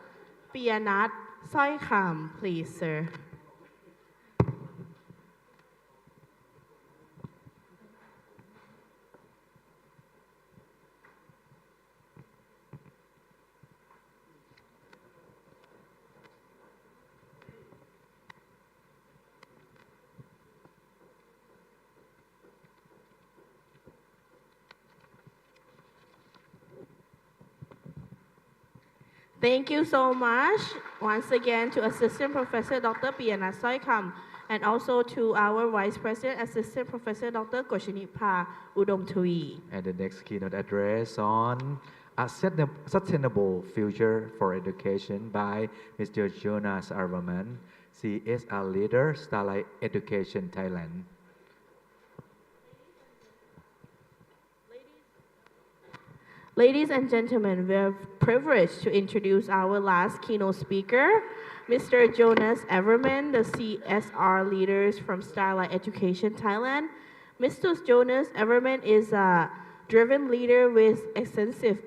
S5: Piyanat Soikam. Please, sir. Thank you so much once again to Assistant Professor Dr. Piyanat Soikam. and also to our Vice President, Assistant Professor Dr. Goshinipa Udomtwi.
S4: And the next keynote address on a sustainable future for education by Mr. Jonas Arvaman, CSR leader, Starlight Education Thailand.
S5: Ladies and gentlemen, we are privileged to introduce our last keynote speaker, Mr. Jonas Everman, the CSR leaders from Starlight Education Thailand. Mr. Jonas Everman is a driven leader with extensive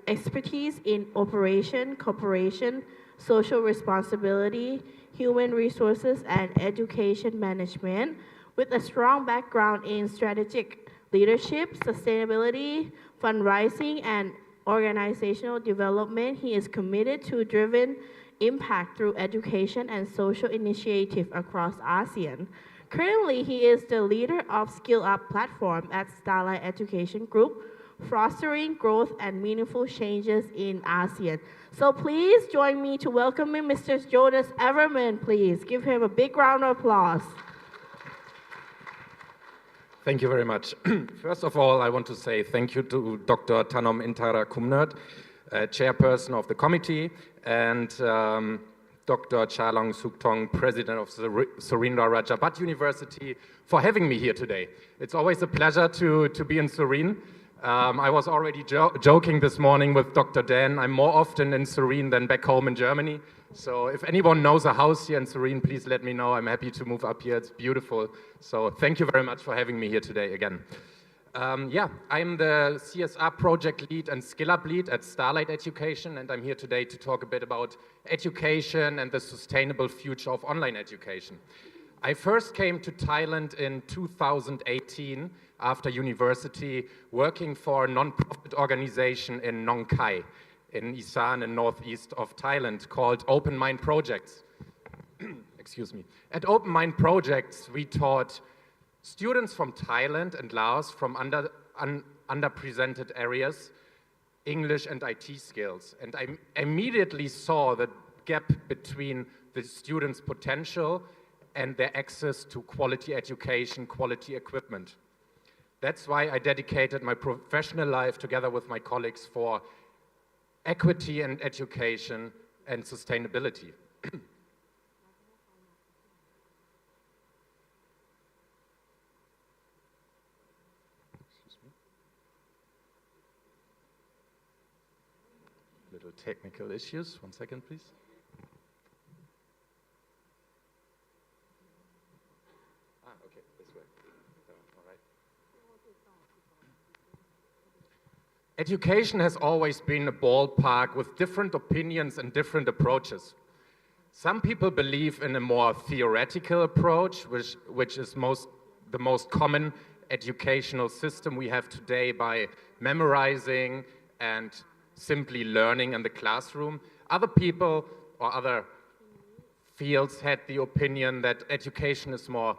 S5: expertise in operation, cooperation, social responsibility, human resources, and education management, with a strong background in strategic leadership, sustainability, fundraising, and organizational development. He is committed to driven impact through education and social initiative across ASEAN. Currently, he is the leader of Skill Up platform at Starlight Education Group, fostering growth and meaningful changes in ASEAN. So please join me to welcome Mr. Jonas Everman, please. Give him a big round of applause.
S10: Thank you very much. First of all, I want to say thank you to Dr. Thanom Intara Kumnert, chairperson of the committee, and Dr. Chalong Suktong, president of Surin Rajabat University, for having me here today. It's always a pleasure to be in Surin. I was already joking this morning with Dr. Dan. I'm more often in Surin than back home in Germany. So if anyone knows a house here in Surin, please let me know. I'm happy to move up here. It's beautiful. So thank you very much for having me here today again. I'm the CSR project lead and skill up lead at Starlight Education, and I'm here today to talk a bit about education and the sustainable future of online education. I first came to Thailand in 2018 after university, working for a non-profit organization in Nong Khai, in Isan and northeast of Thailand, called Open Mind Projects. Excuse me. At Open Mind Projects, we taught students from Thailand and Laos from underrepresented areas English and IT skills. And I immediately saw the gap between the students' potential and their access to quality education, quality equipment. That's why I dedicated my professional life together with my colleagues for equity and education and sustainability. Little technical issues. 1 second, please. Okay, this way. All right. Education has always been a ballpark with different opinions and different approaches. Some people believe in a more theoretical approach, which is the most common educational system we have today, by memorizing and simply learning in the classroom. Other people or other fields had the opinion that education is more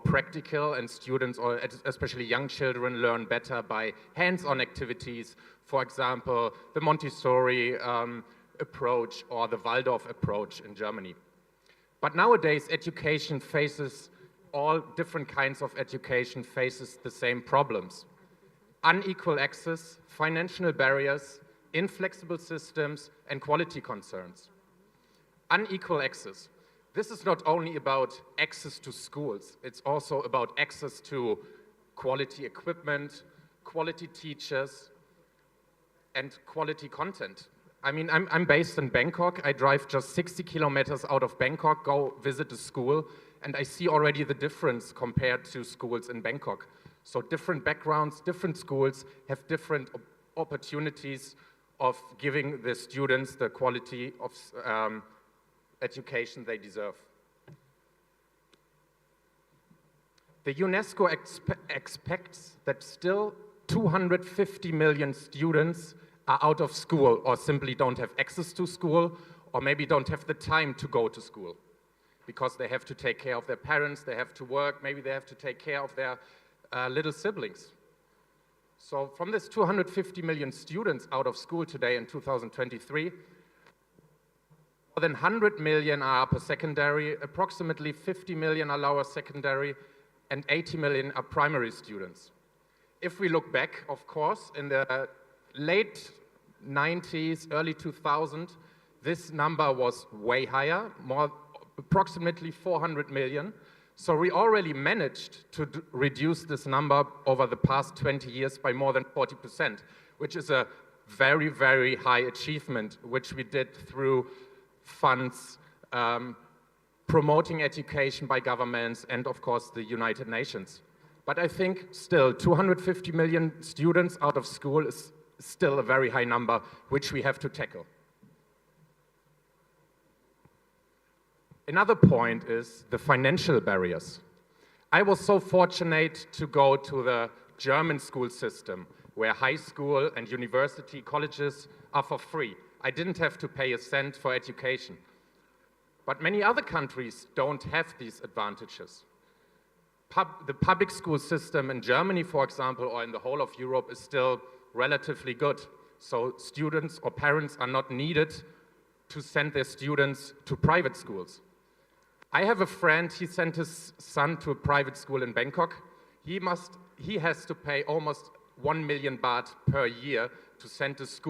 S10: practical, and students, or especially young children, learn better by hands-on activities. For example, the Montessori approach or the Waldorf approach in Germany. But nowadays, education faces, all different kinds of education faces the same problems: unequal access, financial barriers, inflexible systems, and quality concerns. Unequal access. This is not only about access to schools, it's also about access to quality equipment, quality teachers, and quality content. I mean, I'm based in Bangkok. I drive just 60 kilometers out of Bangkok, go visit a school, and I see already the difference compared to schools in Bangkok. So different backgrounds, different schools have different opportunities of giving the students the quality of education they deserve. The UNESCO expects that still 250 million students are out of school, or simply don't have access to school, or maybe don't have the time to go to school because they have to take care of their parents, they have to work, maybe they have to take care of their little siblings. So from this 250 million students out of school today in 2023, More than 100 million are upper secondary, approximately 50 million are lower secondary, and 80 million are primary students. If we look back, of course, in the late 90s, early 2000, this number was way higher, approximately 400 million. So we already managed to reduce this number over the past 20 years by more than 40%, which is a very, very high achievement, which we did through funds, promoting education by governments, and of course the United Nations. But I think still 250 million students out of school is still a very high number, which we have to tackle. Another point is the financial barriers. I was so fortunate to go to the German school system, where high school and university colleges are for free. I didn't have to pay a cent for education. But many other countries don't have these advantages. The public school system in Germany, for example, or in the whole of Europe is still relatively good. So students or parents are not needed to send their students to private schools. I have a friend, he sent his son to a private school in Bangkok. He has to pay almost 1 million baht per year to send his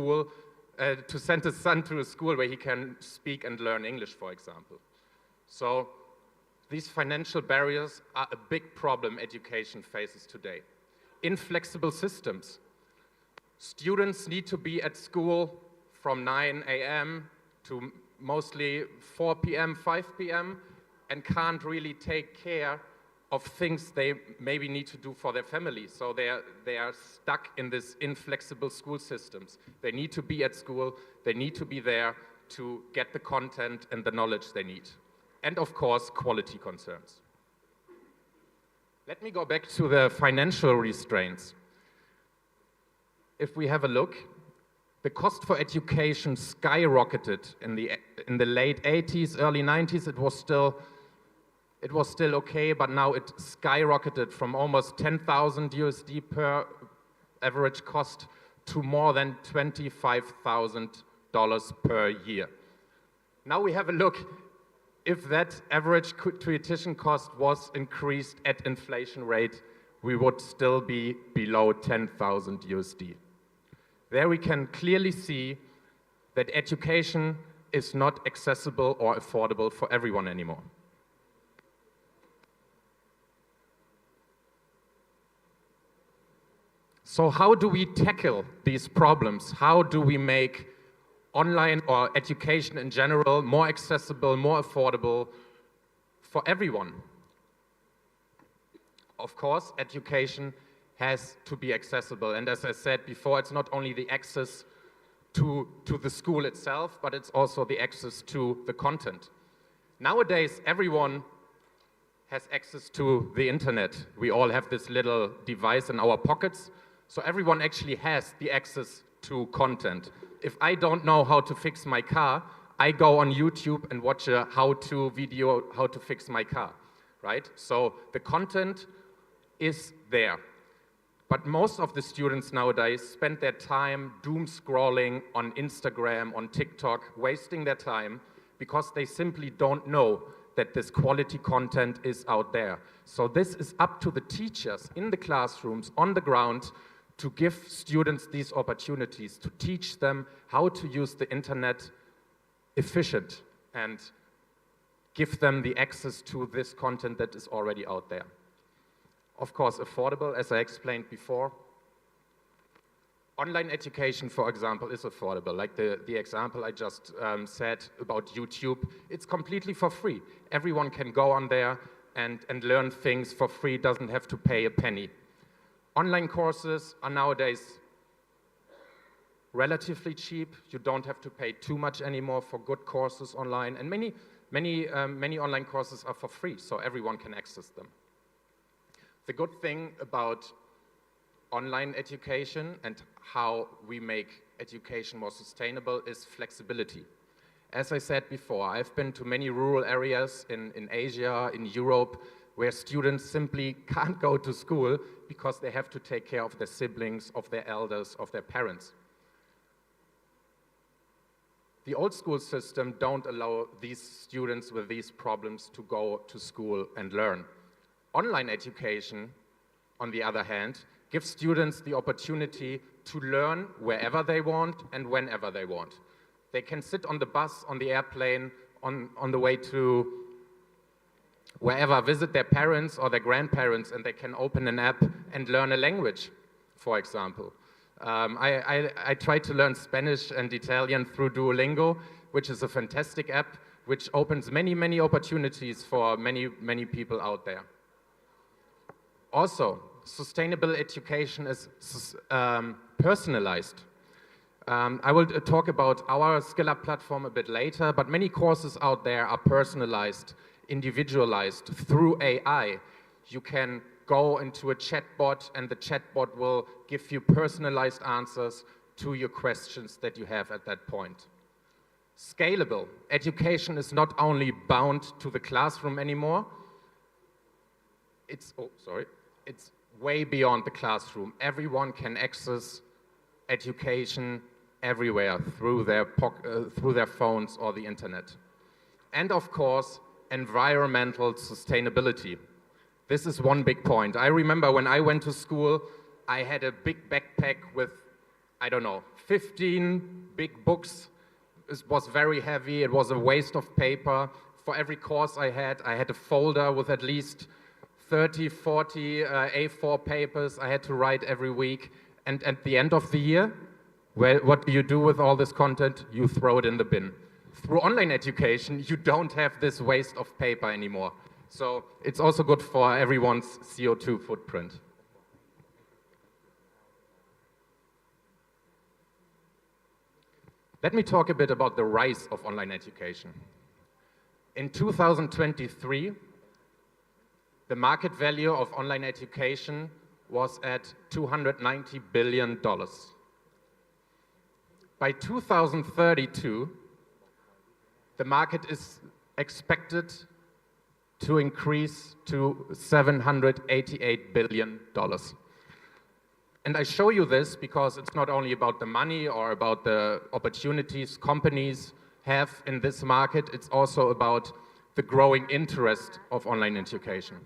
S10: son to a school where he can speak and learn English, for example. So these financial barriers are a big problem education faces today. Inflexible systems. Students need to be at school from 9 a.m. to mostly 4 p.m., 5 p.m., and can't really take care of things they maybe need to do for their family. So they are stuck in this inflexible school systems. They need to be at school, they need to be there to get the content and the knowledge they need. And of course, quality concerns. Let me go back to the financial restraints. If we have a look, the cost for education skyrocketed in the late 80s, early 90s. It was still okay, but now it skyrocketed from almost 10,000 USD per average cost to more than $25,000 per year. Now we have a look if that average tuition cost was increased at inflation rate, we would still be below 10,000 USD. There we can clearly see that education is not accessible or affordable for everyone anymore. So how do we tackle these problems? How do we make online or education in general more accessible, more affordable for everyone? Of course, education has to be accessible. And as I said before, it's not only the access to the school itself, but it's also the access to the content. Nowadays, everyone has access to the internet. We all have this little device in our pockets. So everyone actually has the access to content. If I don't know how to fix my car, I go on YouTube and watch a how-to video, how to fix my car, right? So the content is there. But most of the students nowadays spend their time doom scrolling on Instagram, on TikTok, wasting their time because they simply don't know that this quality content is out there. So this is up to the teachers in the classrooms, on the ground, to give students these opportunities, to teach them how to use the internet efficient and give them the access to this content that is already out there. Of course, affordable, as I explained before. Online education, for example, is affordable. Like the example I just said about YouTube, it's completely for free. Everyone can go on there and learn things for free, doesn't have to pay a penny. Online courses are nowadays relatively cheap. You don't have to pay too much anymore for good courses online. And many online courses are for free, so everyone can access them. The good thing about online education and how we make education more sustainable is flexibility. As I said before, I've been to many rural areas in Asia, in Europe, where students simply can't go to school because they have to take care of their siblings, of their elders, of their parents. The old school system don't allow these students with these problems to go to school and learn. Online education, on the other hand, gives students the opportunity to learn wherever they want and whenever they want. They can sit on the bus, on the airplane, on the way to wherever, visit their parents or their grandparents, and they can open an app and learn a language, for example. I tried to learn Spanish and Italian through Duolingo, which is a fantastic app, which opens many, many opportunities for many, many people out there. Also, sustainable education is personalized. I will talk about our Skill Up platform a bit later, but many courses out there are personalized, individualized through AI. You can go into a chatbot and the chatbot will give you personalized answers to your questions that you have at that point. Scalable. Education is not only bound to the classroom anymore, it's way beyond the classroom. Everyone can access education everywhere through their phones or the internet. And of course, environmental sustainability. This is one big point. I remember when I went to school, I had a big backpack with, I don't know, 15 big books. It was very heavy. It was a waste of paper. For every course I had a folder with at least 30, 40 A4 papers I had to write every week. And at the end of the year, what do you do with all this content? You throw it in the bin. Through online education, you don't have this waste of paper anymore. So it's also good for everyone's CO2 footprint. Let me talk a bit about the rise of online education. In 2023, the market value of online education was at $290 billion. By 2032, the market is expected to increase to $788 billion. And I show you this because it's not only about the money or about the opportunities companies have in this market, it's also about the growing interest of online education.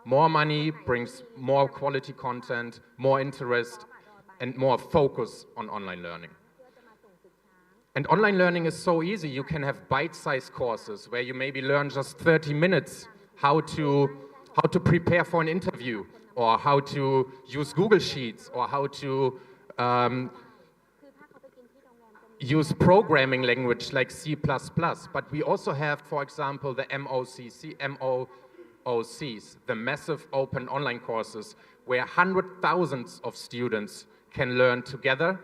S10: More money brings more quality content, more interest, and more focus on online learning. And online learning is so easy. You can have bite-sized courses where you maybe learn just 30 minutes how to prepare for an interview, or how to use Google Sheets, or how to use programming language like C++. But we also have, for example, the MOOCs, the massive open online courses, where hundreds of thousands of students can learn together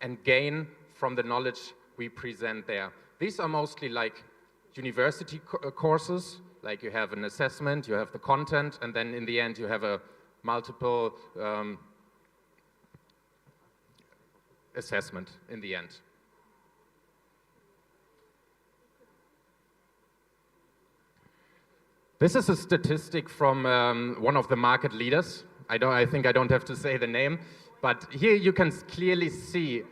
S10: and gain from the knowledge we present there. These are mostly like university courses, like you have an assessment, you have the content, and then in the end you have a multiple assessment in the end. This is a statistic from one of the market leaders. I think I don't have to say the name, but here you can clearly see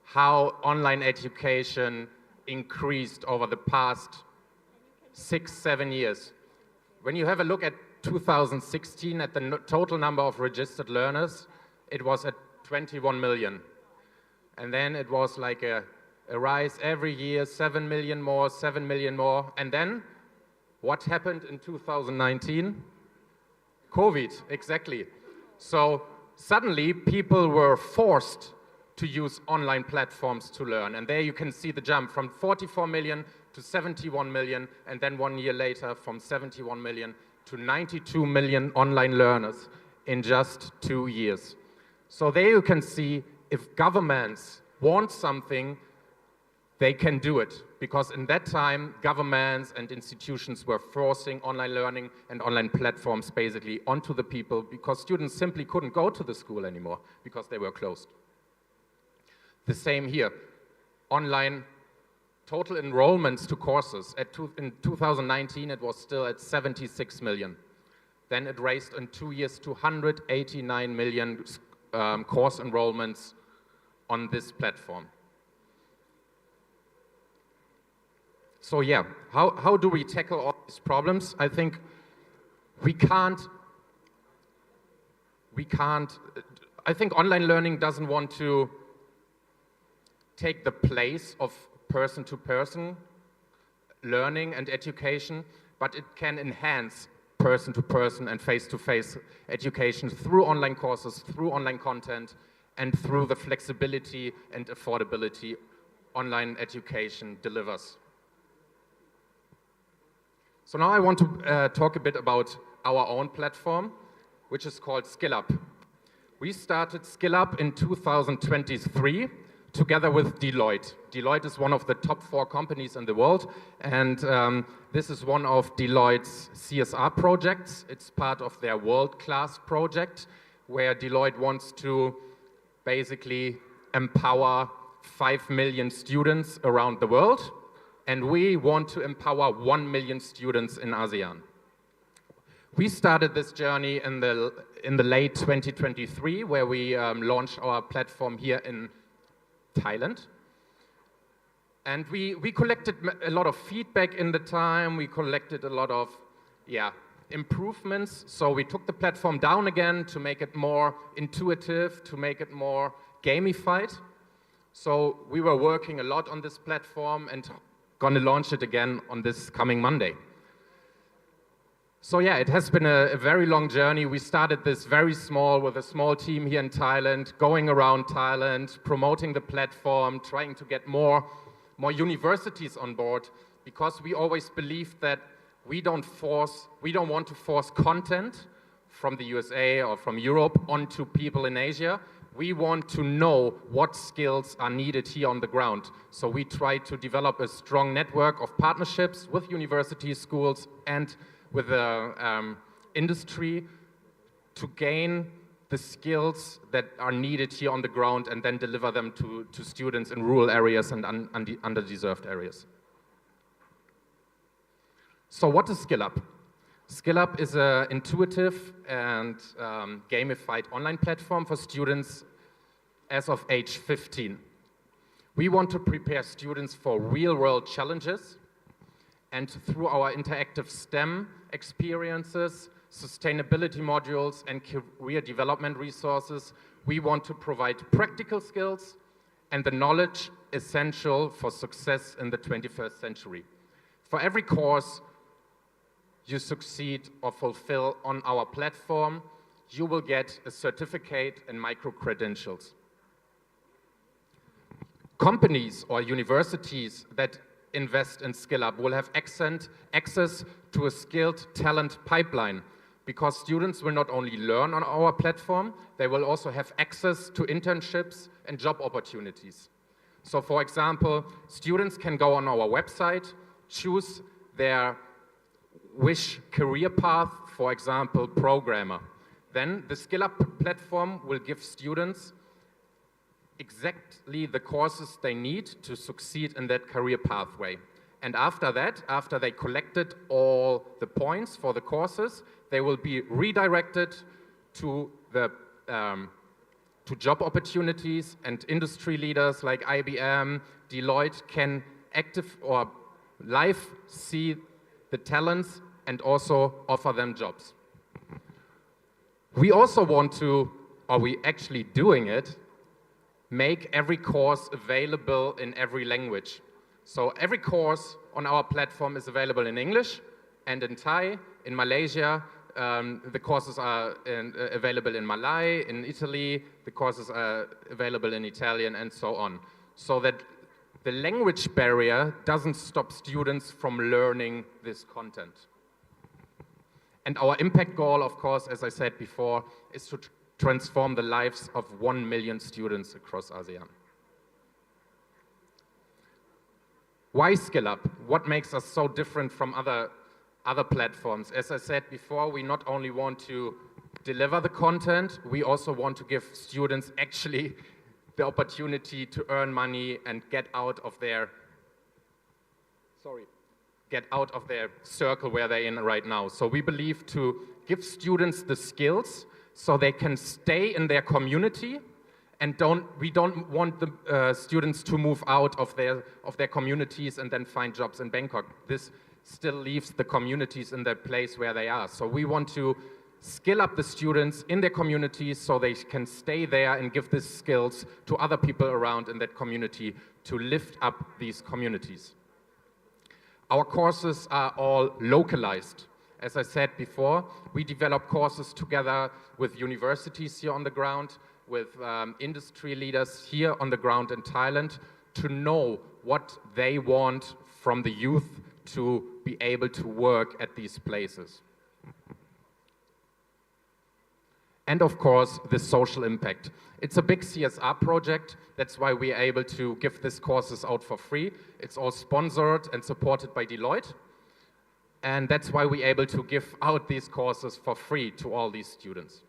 S10: how online education increased over the past 6-7 years. When you have a look at 2016 at the total number of registered learners, it was at 21 million. And then it was like a rise every year, 7 million more, 7 million more. And then what happened in 2019? COVID, exactly. So suddenly people were forced to use online platforms to learn. And there you can see the jump from 44 million to 71 million, and then 1 year later from 71 million to 92 million online learners in just 2 years. So there you can see if governments want something, they can do it. Because in that time, governments and institutions were forcing online learning and online platforms basically onto the people because students simply couldn't go to the school anymore because they were closed. The same here. Online total enrollments to courses. In 2019, it was still at 76 million. Then it raised in 2 years to 189 million course enrollments on this platform. So yeah, how do we tackle all these problems? I think we can't, I think online learning doesn't want to take the place of person-to-person learning and education, but it can enhance person-to-person and face-to-face education through online courses, through online content, and through the flexibility and affordability online education delivers. So now I want to talk a bit about our own platform, which is called SkillUp. We started SkillUp in 2023 together with Deloitte. Deloitte is one of the top 4 companies in the world, and this is one of Deloitte's CSR projects. It's part of their world-class project, where Deloitte wants to basically empower 5 million students around the world, and we want to empower 1 million students in ASEAN. We started this journey in the late 2023, where we launched our platform here in Thailand. And we collected a lot of feedback in the time. We collected a lot of improvements. So we took the platform down again to make it more intuitive, to make it more gamified. So we were working a lot on this platform and going to launch it again on this coming Monday. So yeah, it has been a very long journey. We started this very small with a small team here in Thailand, going around Thailand, promoting the platform, trying to get more universities on board, because we always believed that we don't want to force content from the USA or from Europe onto people in Asia. We want to know what skills are needed here on the ground. So we try to develop a strong network of partnerships with universities, schools, and with the industry to gain the skills that are needed here on the ground and then deliver them to students in rural areas and underdeserved areas. So what is SkillUp? SkillUp is an intuitive and gamified online platform for students as of age 15. We want to prepare students for real-world challenges, and through our interactive STEM experiences, sustainability modules, and career development resources, we want to provide practical skills and the knowledge essential for success in the 21st century. For every course you succeed or fulfill on our platform, you will get a certificate and micro-credentials. Companies or universities that invest in SkillUp will have access to a skilled talent pipeline, because students will not only learn on our platform, they will also have access to internships and job opportunities. So for example, students can go on our website, choose their wish career path, for example, programmer. Then the SkillUp platform will give students exactly the courses they need to succeed in that career pathway. And after that, after they collected all the points for the courses, they will be redirected to job opportunities, and industry leaders like IBM, Deloitte can active or live see the talents and also offer them jobs. We also want to, or we actually doing it, make every course available in every language. So every course on our platform is available in English and in Thai. In Malaysia, the courses are available in Malay. In Italy, the courses are available in Italian, and so on. So that the language barrier doesn't stop students from learning this content. And our impact goal, of course, as I said before, is to transform the lives of 1 million students across ASEAN. Why SkillUp? What makes us so different from other platforms? As I said before, we not only want to deliver the content, we also want to give students actually the opportunity to earn money and get out of their circle where they're in right now. So we believe to give students the skills so they can stay in their community and we don't want the students to move out of their communities and then find jobs in Bangkok. This still leaves the communities in the place where they are. So we want to skill up the students in their communities so they can stay there and give these skills to other people around in that community to lift up these communities. Our courses are all localized. As I said before, we develop courses together with universities here on the ground, with industry leaders here on the ground in Thailand to know what they want from the youth to be able to work at these places. And of course, the social impact. It's a big CSR project. That's why we are able to give these courses out for free. It's all sponsored and supported by Deloitte. And that's why we're able to give out these courses for free to all these students.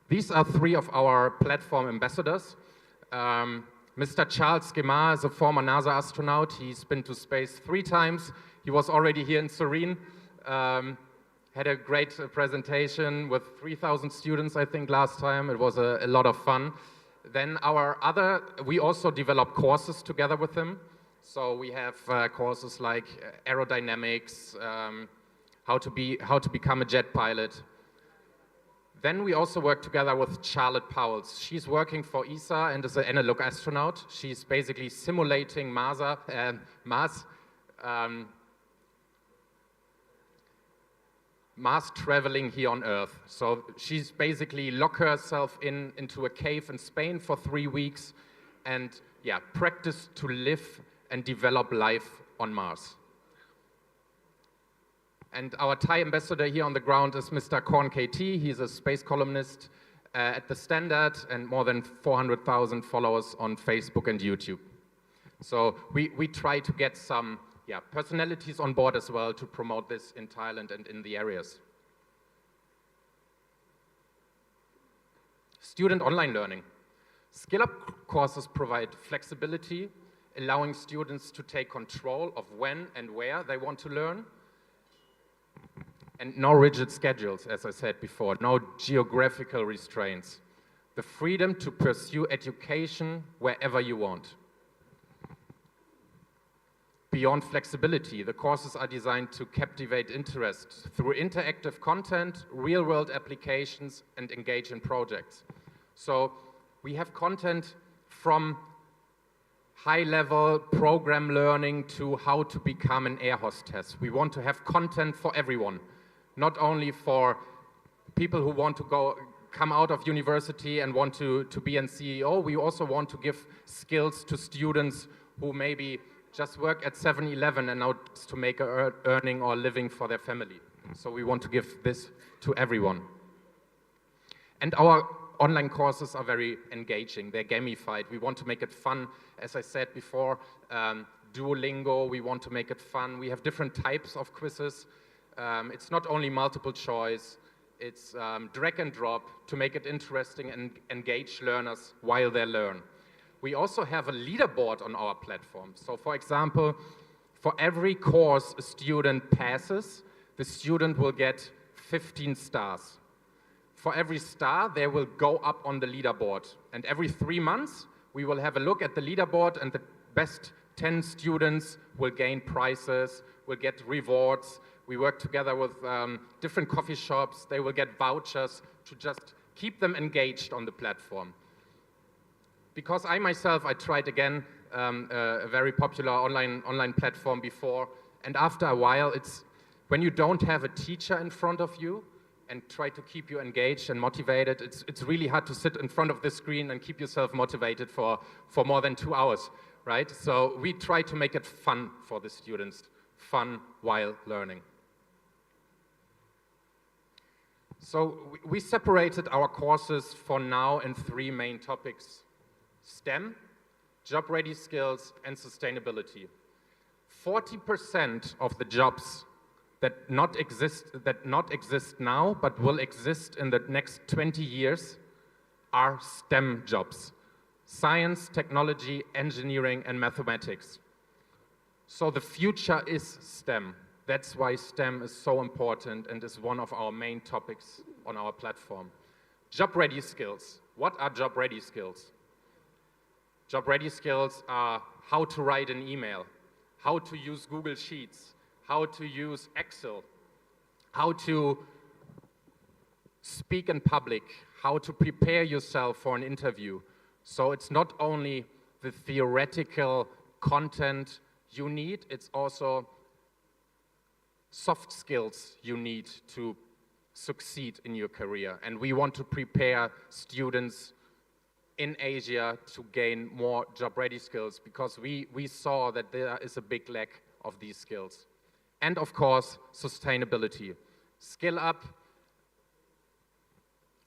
S10: These are three of our platform ambassadors. Mr. Charles Gemar is a former NASA astronaut. He's been to space 3 times. He was already here in Surin. Had a great presentation with 3,000 students, I think, last time. It was a lot of fun. Then we also develop courses together with him. So we have courses like aerodynamics, how to become a jet pilot. Then we also work together with Charlotte Powells. She's working for ESA and is an analog astronaut. She's basically simulating Mars traveling here on Earth. So she's basically locked herself into a cave in Spain for 3 weeks and practice to live and develop life on Mars. And our Thai ambassador here on the ground is Mr. Korn KT. He's a space columnist at The Standard and more than 400,000 followers on Facebook and YouTube. So we try to get some personalities on board as well to promote this in Thailand and in the areas. Student online learning. Skill Up courses provide flexibility, allowing students to take control of when and where they want to learn. And no rigid schedules, as I said before, no geographical restraints. The freedom to pursue education wherever you want. Beyond flexibility, the courses are designed to captivate interest through interactive content, real-world applications, and engage in projects. So we have content from high-level program learning to how to become an air hostess. We want to have content for everyone, not only for people who want to come out of university and want to be a CEO. We also want to give skills to students who maybe just work at 7-Eleven and now to make an earning or living for their family. So we want to give this to everyone. And our online courses are very engaging. They're gamified. We want to make it fun. As I said before, Duolingo, we want to make it fun. We have different types of quizzes. It's not only multiple choice, it's drag and drop to make it interesting and engage learners while they learn. We also have a leaderboard on our platform. So for example, for every course a student passes, the student will get 15 stars. For every star, they will go up on the leaderboard. And every 3 months, we will have a look at the leaderboard, and the best 10 students will gain prizes, will get rewards. We work together with different coffee shops. They will get vouchers to just keep them engaged on the platform. Because I myself, I tried again a very popular online platform before, and after a while, it's when you don't have a teacher in front of you and try to keep you engaged and motivated, it's really hard to sit in front of the screen and keep yourself motivated for more than 2 hours, right? So we try to make it fun for the students, fun while learning. So we separated our courses for now in 3 main topics: STEM, job-ready skills, and sustainability. 40% of the jobs that not exist now, but will exist in the next 20 years, are STEM jobs: science, technology, engineering, and mathematics. So the future is STEM. That's why STEM is so important and is one of our main topics on our platform. Job-ready skills. What are job-ready skills? Job-ready skills are how to write an email, how to use Google Sheets, how to use Excel, how to speak in public, how to prepare yourself for an interview. So it's not only the theoretical content you need, it's also soft skills you need to succeed in your career. And we want to prepare students in Asia to gain more job-ready skills because we saw that there is a big lack of these skills. And of course, sustainability. Skill Up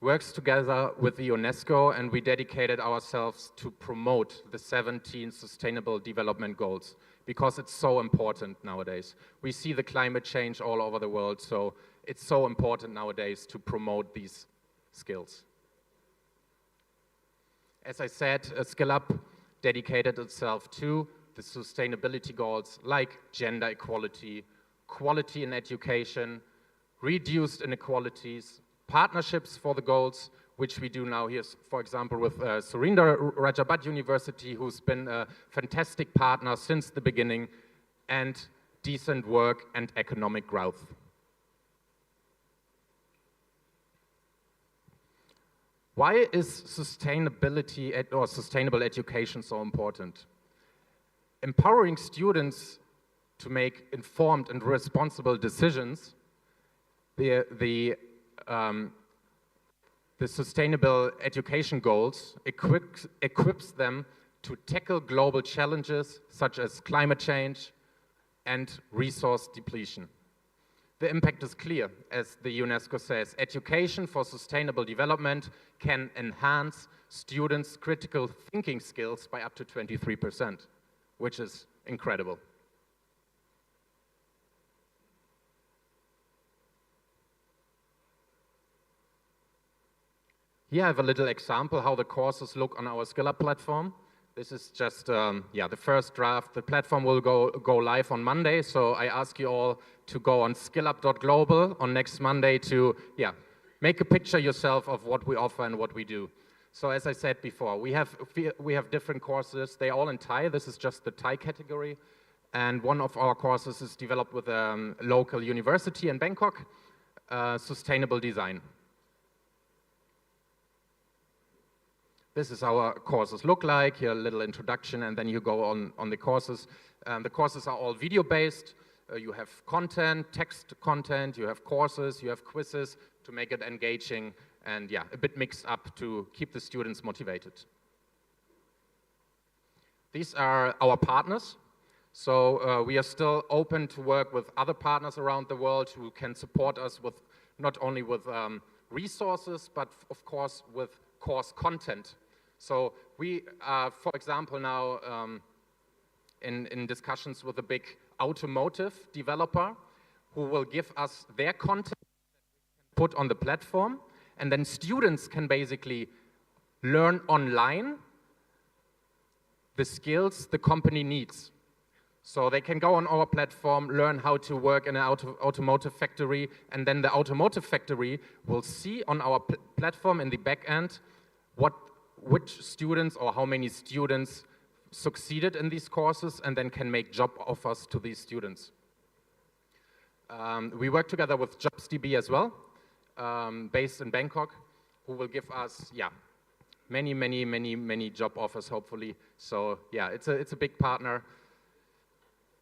S10: works together with the UNESCO, and we dedicated ourselves to promote the 17 Sustainable Development Goals because it's so important nowadays. We see the climate change all over the world, so it's so important nowadays to promote these skills. As I said, Skill Up dedicated itself to the sustainability goals like gender equality, quality in education, reduced inequalities, partnerships for the goals, which we do now here, for example, with Surin Rajabat University, who's been a fantastic partner since the beginning, and decent work and economic growth. Why is sustainability or sustainable education so important? Empowering students to make informed and responsible decisions, the sustainable education goals equips them to tackle global challenges such as climate change and resource depletion. The impact is clear, as the UNESCO says. Education for sustainable development can enhance students' critical thinking skills by up to 23%, which is incredible. Here I have a little example how the courses look on our Skill Up platform. This is just, the first draft. The platform will go live on Monday, so I ask you all to go on skillup.global on next Monday to, make a picture yourself of what we offer and what we do. So as I said before, we have different courses. They're all in Thai. This is just the Thai category. And one of our courses is developed with a local university in Bangkok, sustainable design. This is how our courses look like. Here, a little introduction, and then you go on the courses. The courses are all video-based. You have content, text content, you have courses, you have quizzes to make it engaging and, a bit mixed up to keep the students motivated. These are our partners. So we are still open to work with other partners around the world who can support us with not only with resources, but of course with course content. So we are, for example, now in discussions with a big automotive developer who will give us their content put on the platform, and then students can basically learn online the skills the company needs. So they can go on our platform, learn how to work in an automotive factory, and then the automotive factory will see on our platform in the back end which students or how many students succeeded in these courses and then can make job offers to these students. We work together with JobsDB as well, based in Bangkok, who will give us, many job offers, hopefully. So, it's a big partner.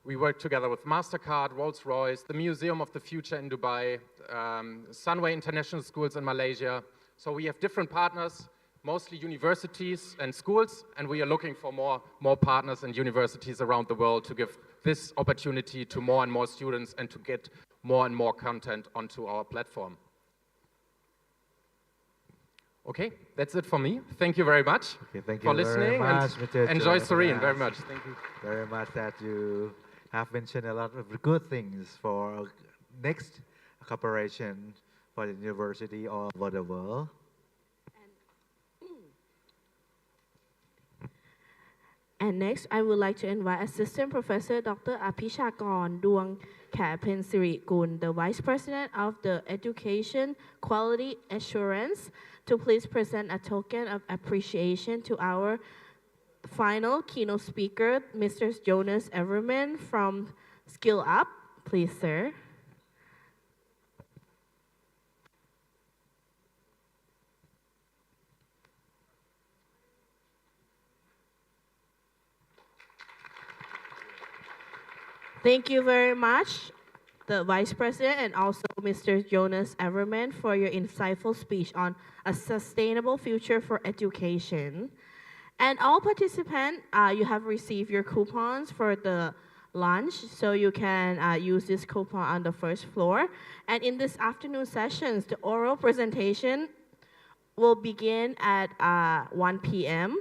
S10: We work together with MasterCard, Rolls-Royce, the Museum of the Future in Dubai, Sunway International Schools in Malaysia. So we have different partners, mostly universities and schools, and we are looking for more partners and universities around the world to give this opportunity to more and more students and to get more and more content onto our platform. Okay, that's it for me. Thank you very much for listening and enjoy Surin very much. Thank you
S4: very much that you have mentioned a lot of good things for next cooperation for the university all over the world.
S5: And next, I would like to invite Assistant Professor Dr. Apishakon Duang Kapen Sirikun, the Vice President of the Education Quality Assurance, to please present a token of appreciation to our final keynote speaker, Mr. Jonas Everman from Skill Up. Please, sir. Thank you very much, the Vice President and also Mr. Jonas Everman, for your insightful speech on a sustainable future for education. And all participants, you have received your coupons for the lunch, so you can use this coupon on the first floor. And in this afternoon sessions, the oral presentation will begin at 1 p.m.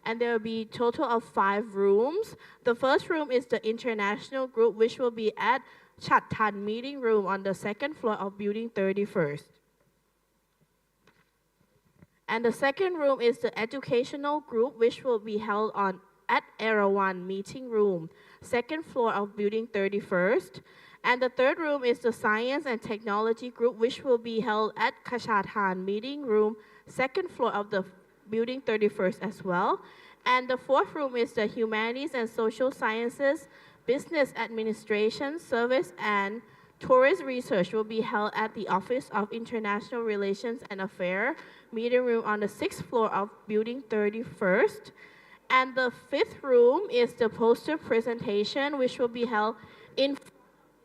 S5: And there will be a total of 5 rooms. The first room is the international group, which will be at Chattan Meeting Room on the 2nd floor of Building 31st. And the second room is the educational group, which will be held at Erawan Meeting Room, 2nd floor of Building 31st. And the third room is the science and technology group, which will be held at Kashatan Meeting Room, 2nd floor of the Building 31st as well. And the fourth room is the humanities and social sciences, business administration, service, and tourist research will be held at the Office of International Relations and Affairs meeting room on the 6th floor of Building 31st. And the fifth room is the poster presentation, which will be held in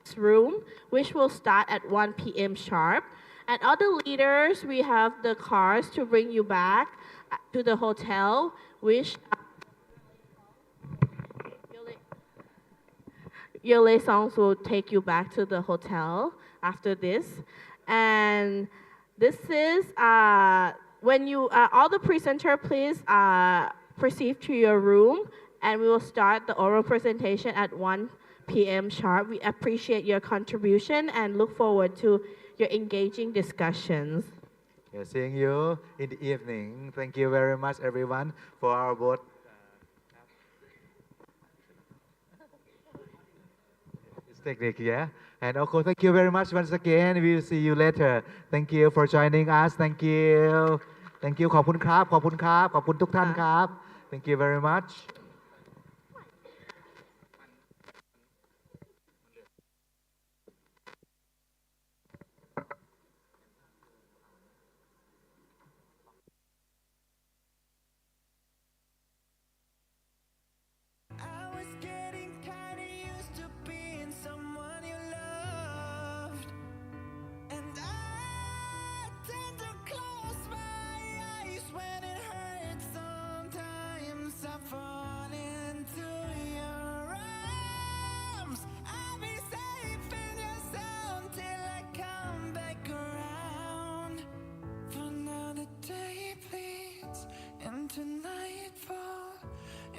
S5: this room, which will start at 1 p.m. sharp. And other leaders, we have the cars to bring you back to the hotel, which your liaisons will take you back to the hotel after this. And this is, when you, all the presenter, please proceed to your room, and we will start the oral presentation at 1 p.m. sharp. We appreciate your contribution and look forward to your engaging discussions.
S4: Yeah, seeing you in the evening. Thank you very much, everyone, for our both. Technique, yeah. And also, thank you very much once again. We will see you later. Thank you for joining us. Thank you. Thank you. ขอบคุณครับ ขอบคุณครับ ขอบคุณทุกท่านครับ Thank you very much.
S2: I was getting kinda used to being someone you loved, and I tend to close my eyes when it hurts. Sometimes I fall into your arms. I'll be safe in your sound till I come back around. For now the day bleeds into nightfall,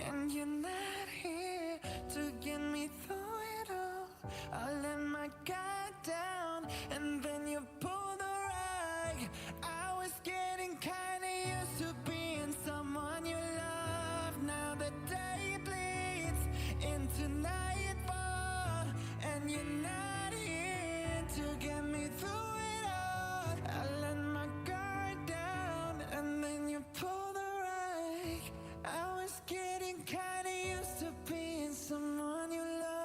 S2: and you're not here to get me through it all. I let my guard down, and then you pulled the rug. I was getting kinda used to being someone you love. Now the day bleeds into nightfall, and you're not here to get me through it all. I let my guard down, and then you pulled the rug. I was getting kinda used to being someone you loved.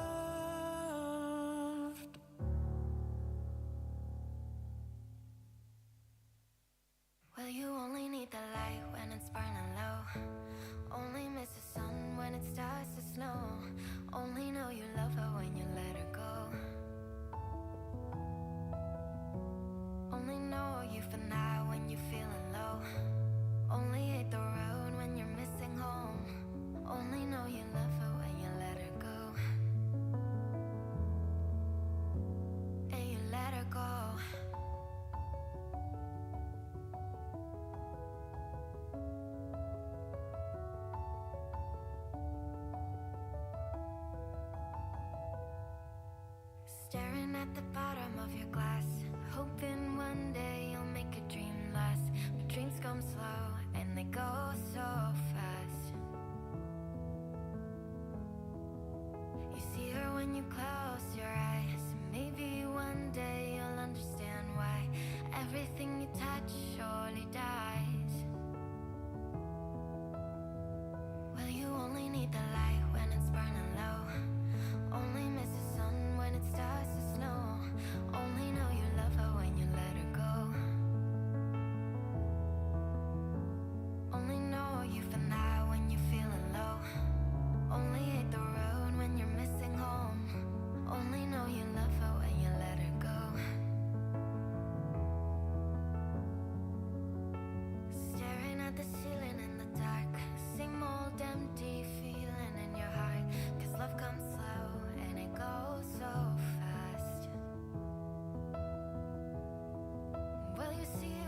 S1: Well, you only need the light when it's burning low. Only miss the sun when it starts to snow. Only know you love her when you let her go. Only know you for now when you're feeling low. Only hate the road when you're missing home. Only know you love her when you let her go. And you let her go. Staring at the bottom of your glass, hoping come slow.